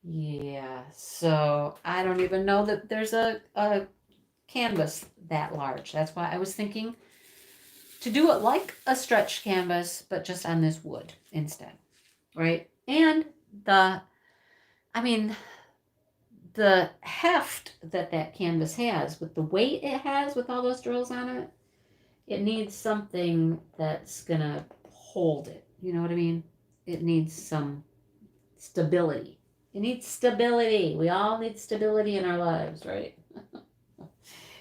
Yeah. So I don't even know that there's a canvas that large. That's why I was thinking to do it like a stretch canvas, but just on this wood instead. Right? And I mean, the heft that canvas has, with the weight it has, with all those drills on it, it needs something that's gonna hold it. You know what I mean? It needs some stability. It needs stability. We all need stability in our lives, right?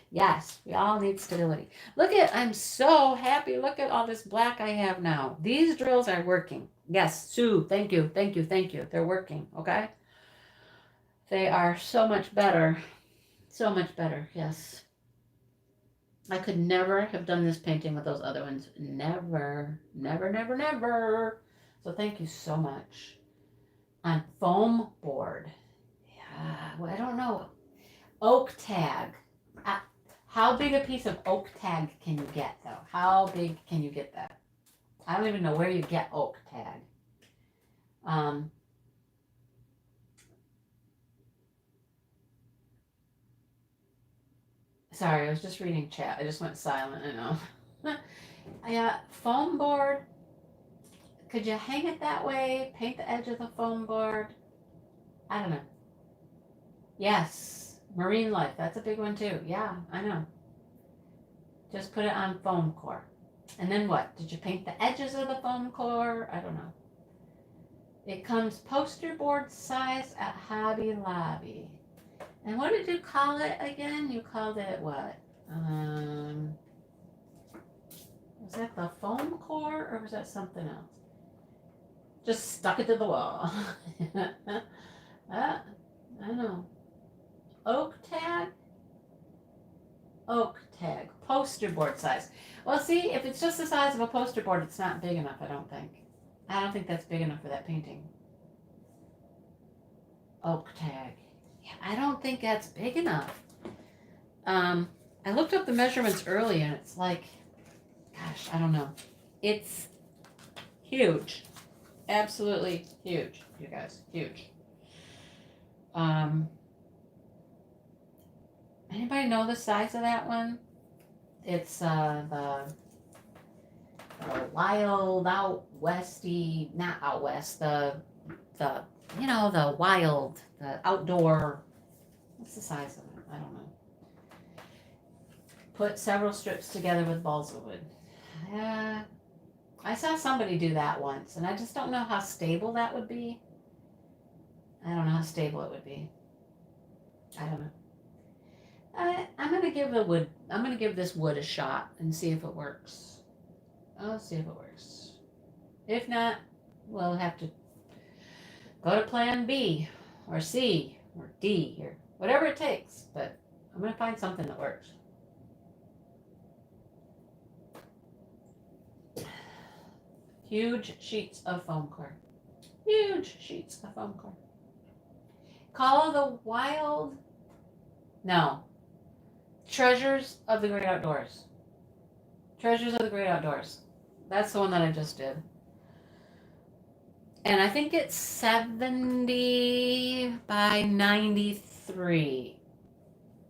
Yes, we all need stability. I'm so happy. Look at all this black I have now. These drills are working. Yes, Sue, thank you, thank you, thank you. They're working, okay? They are so much better. So much better, yes. I could never have done this painting with those other ones. Never, never, never, never. So thank you so much. On foam board. Yeah, well, I don't know. Oak tag. Uh, how big a piece of oak tag can you get, though? How big can you get that? I don't even know where you get oak tag. Sorry, I was just reading chat. I just went silent. I know. Yeah, foam board. Could you hang it that way? Paint the edge of the foam board? I don't know. Yes, marine life. That's a big one too. Yeah, I know. Just put it on foam core. And then what? Did you paint the edges of the foam core? I don't know. It comes poster board size at Hobby Lobby. And what did you call it again? You called it what? Was that the foam core or was that something else? Just stuck it to the wall. I don't know. Oak tag? Oak tag. Poster board size. Well, see, if it's just the size of a poster board, it's not big enough, I don't think. I don't think that's big enough for that painting. Oak tag. Yeah, I don't think that's big enough. I looked up the measurements early and it's like, gosh, I don't know. It's huge. Absolutely huge, you guys. Huge. Anybody know the size of that one? It's the wild out westy, not out west, the the wild, the outdoor. What's the size of it? I don't know. Put several strips together with balsa wood. I saw somebody do that once, and I just don't know how stable that would be. I don't know how stable it would be. I don't know. I'm gonna give the wood. I'm gonna give this wood a shot and see if it works. I'll see if it works. If not, we'll have to go to plan B or C or D or whatever it takes. But I'm gonna find something that works. Huge sheets of foam core. Huge sheets of foam core. Call of the Wild. No. Treasures of the Great Outdoors. Treasures of the Great Outdoors. That's the one that I just did. And I think it's 70 by 93.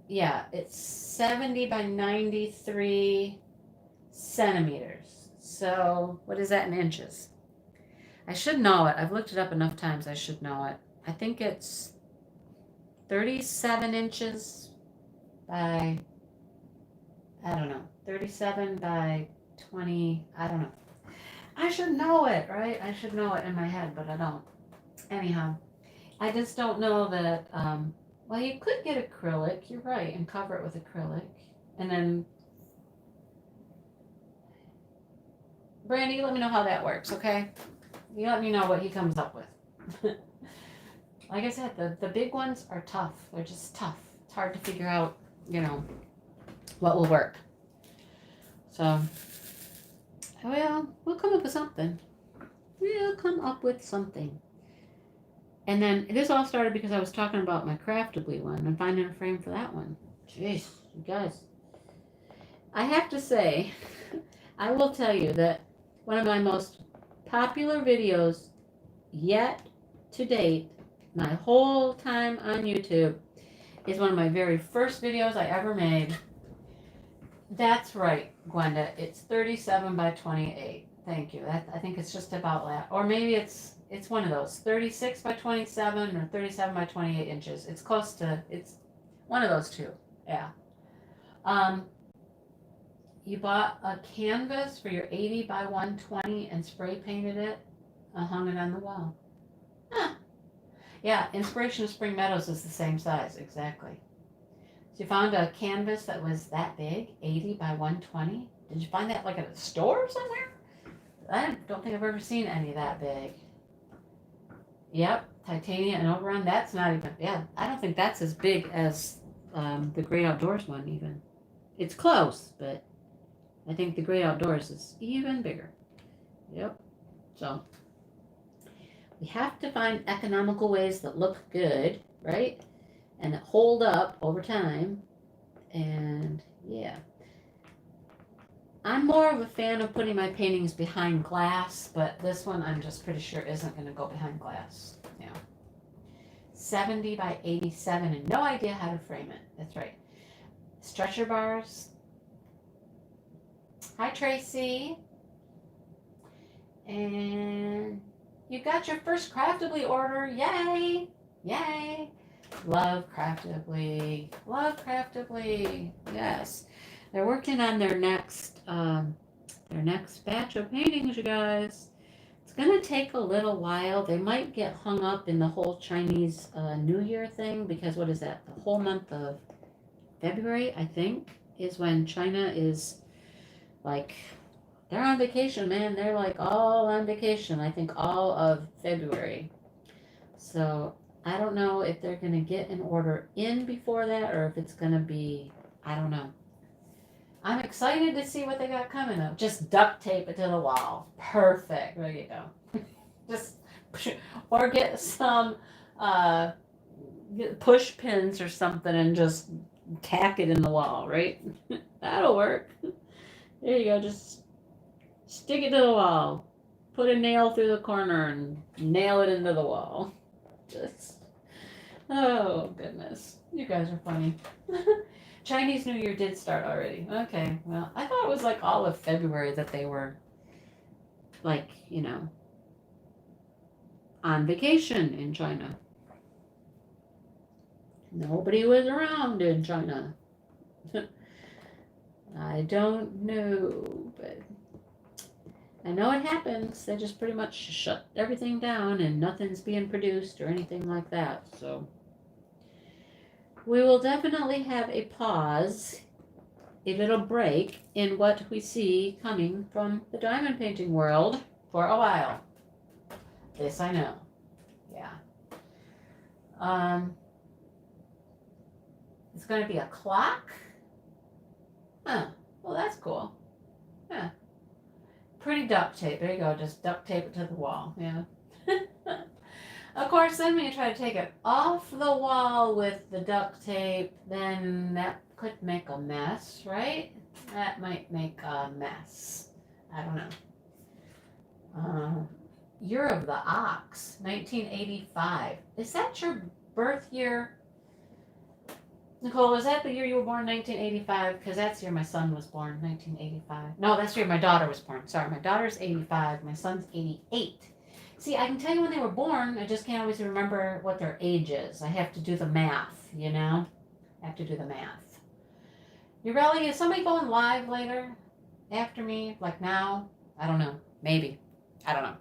Yeah, it's 70 by 93 centimeters. So, what is that in inches? I should know it. I've looked it up enough times. I should know it. I think it's 37 inches by, I don't know, 37 by 20, I don't know. I should know it, right? I should know it in my head, but I don't. Anyhow, I just don't know that, well, you could get acrylic, you're right, and cover it with acrylic. And then, Brandy, let me know how that works, okay? You let me know what he comes up with. Like I said, the big ones are tough. They're just tough. It's hard to figure out, what will work. So, well, we'll come up with something. We'll come up with something. And then this all started because I was talking about my Craftably one and finding a frame for that one. Jeez, you guys. I have to say, I will tell you that one of my most popular videos yet to date, my whole time on YouTube, is one of my very first videos I ever made. That's right, Gwenda. It's 37 by 28. Thank you. I think it's just about that. Or maybe it's one of those. 36 by 27 or 37 by 28 inches. It's close to, it's one of those two. Yeah. You bought a canvas for your 80 by 120 and spray painted it and hung it on the wall. Huh. Yeah, Inspiration of Spring Meadows is the same size, exactly. So you found a canvas that was that big, 80 by 120. Did you find that like at a store somewhere? I don't think I've ever seen any that big. Yep, Titania and Oberon. That's not even, yeah, I don't think that's as big as the Great Outdoors one even. It's close, but I think the Great Outdoors is even bigger. Yep. So we have to find economical ways that look good, right? And that hold up over time. And yeah. I'm more of a fan of putting my paintings behind glass, but this one I'm just pretty sure isn't going to go behind glass. Yeah. 70 by 87 and no idea how to frame it. That's right. Stretcher bars. Hi, Tracy. And you got your first Craftably order. Yay! Yay! Love Craftably. Love Craftably. Yes. They're working on their next batch of paintings, you guys. It's gonna take a little while. They might get hung up in the whole Chinese New Year thing because what is that? The whole month of February, I think, is when China is like, they're on vacation, man. They're like all on vacation. I think all of February. So I don't know if they're gonna get an order in before that or if it's gonna be, I don't know. I'm excited to see what they got coming up. Just duct tape it to the wall. Perfect. There you go. Just or get some get push pins or something and just tack it in the wall, right? That'll work. There you go. Just stick it to the wall. Put a nail through the corner and nail it into the wall. Just oh goodness, you guys are funny. Chinese New Year did start already. Okay, well, I thought it was like all of February that they were like, on vacation in China. Nobody was around in China. I don't know, but I know it happens. They just pretty much shut everything down and nothing's being produced or anything like that. So we will definitely have a pause, a little break in what we see coming from the diamond painting world for a while. This I know. Yeah. It's going to be a clock. Huh. Well, that's cool. Yeah. Pretty duct tape. There you go. Just duct tape it to the wall. Yeah. Of course, then when you try to take it off the wall with the duct tape, then that could make a mess, right? That might make a mess. I don't know. Year of the Ox, 1985. Is that your birth year? Nicole, is that the year you were born, 1985? Because that's the year my son was born, 1985. No, that's the year my daughter was born. Sorry, my daughter's 85. My son's 88. See, I can tell you when they were born. I just can't always remember what their age is. I have to do the math, I have to do the math. Ureli, is somebody going live later? After me? Like now? I don't know. Maybe. I don't know.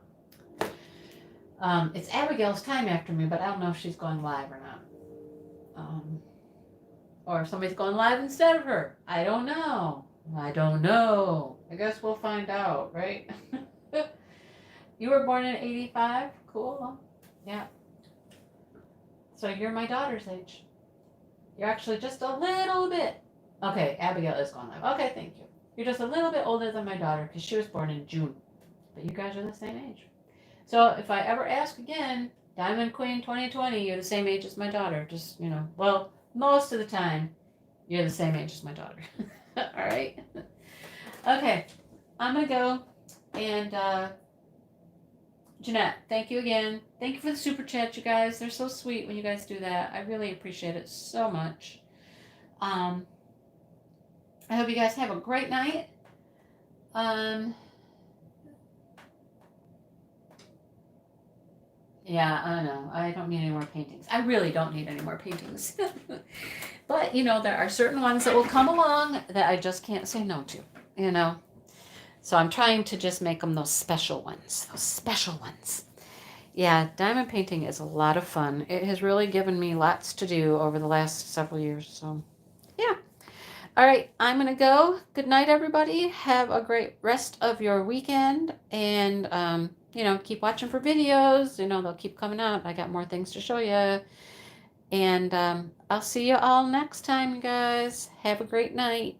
It's Abigail's time after me, but I don't know if she's going live or not. Or if somebody's going live instead of her. I don't know. I guess we'll find out, right? You were born in 85? Cool. Yeah. So you're my daughter's age. You're actually just a little bit. Okay, Abigail is going live. Okay, thank you. You're just a little bit older than my daughter because she was born in June. But you guys are the same age. So if I ever ask again, Diamond Queen 2020, you're the same age as my daughter. Just, well, most of the time, you're the same age as my daughter. All right? Okay, I'm going to go. And Jeanette, thank you again. Thank you for the super chat, you guys. They're so sweet when you guys do that. I really appreciate it so much. I hope you guys have a great night. Yeah, I know. I don't need any more paintings. I really don't need any more paintings. But, there are certain ones that will come along that I just can't say no to, So I'm trying to just make them those special ones. Yeah, diamond painting is a lot of fun. It has really given me lots to do over the last several years. So, yeah. All right, I'm going to go. Good night, everybody. Have a great rest of your weekend. And, keep watching for videos. They'll keep coming out. I got more things to show you. And I'll see you all next time, you guys. Have a great night.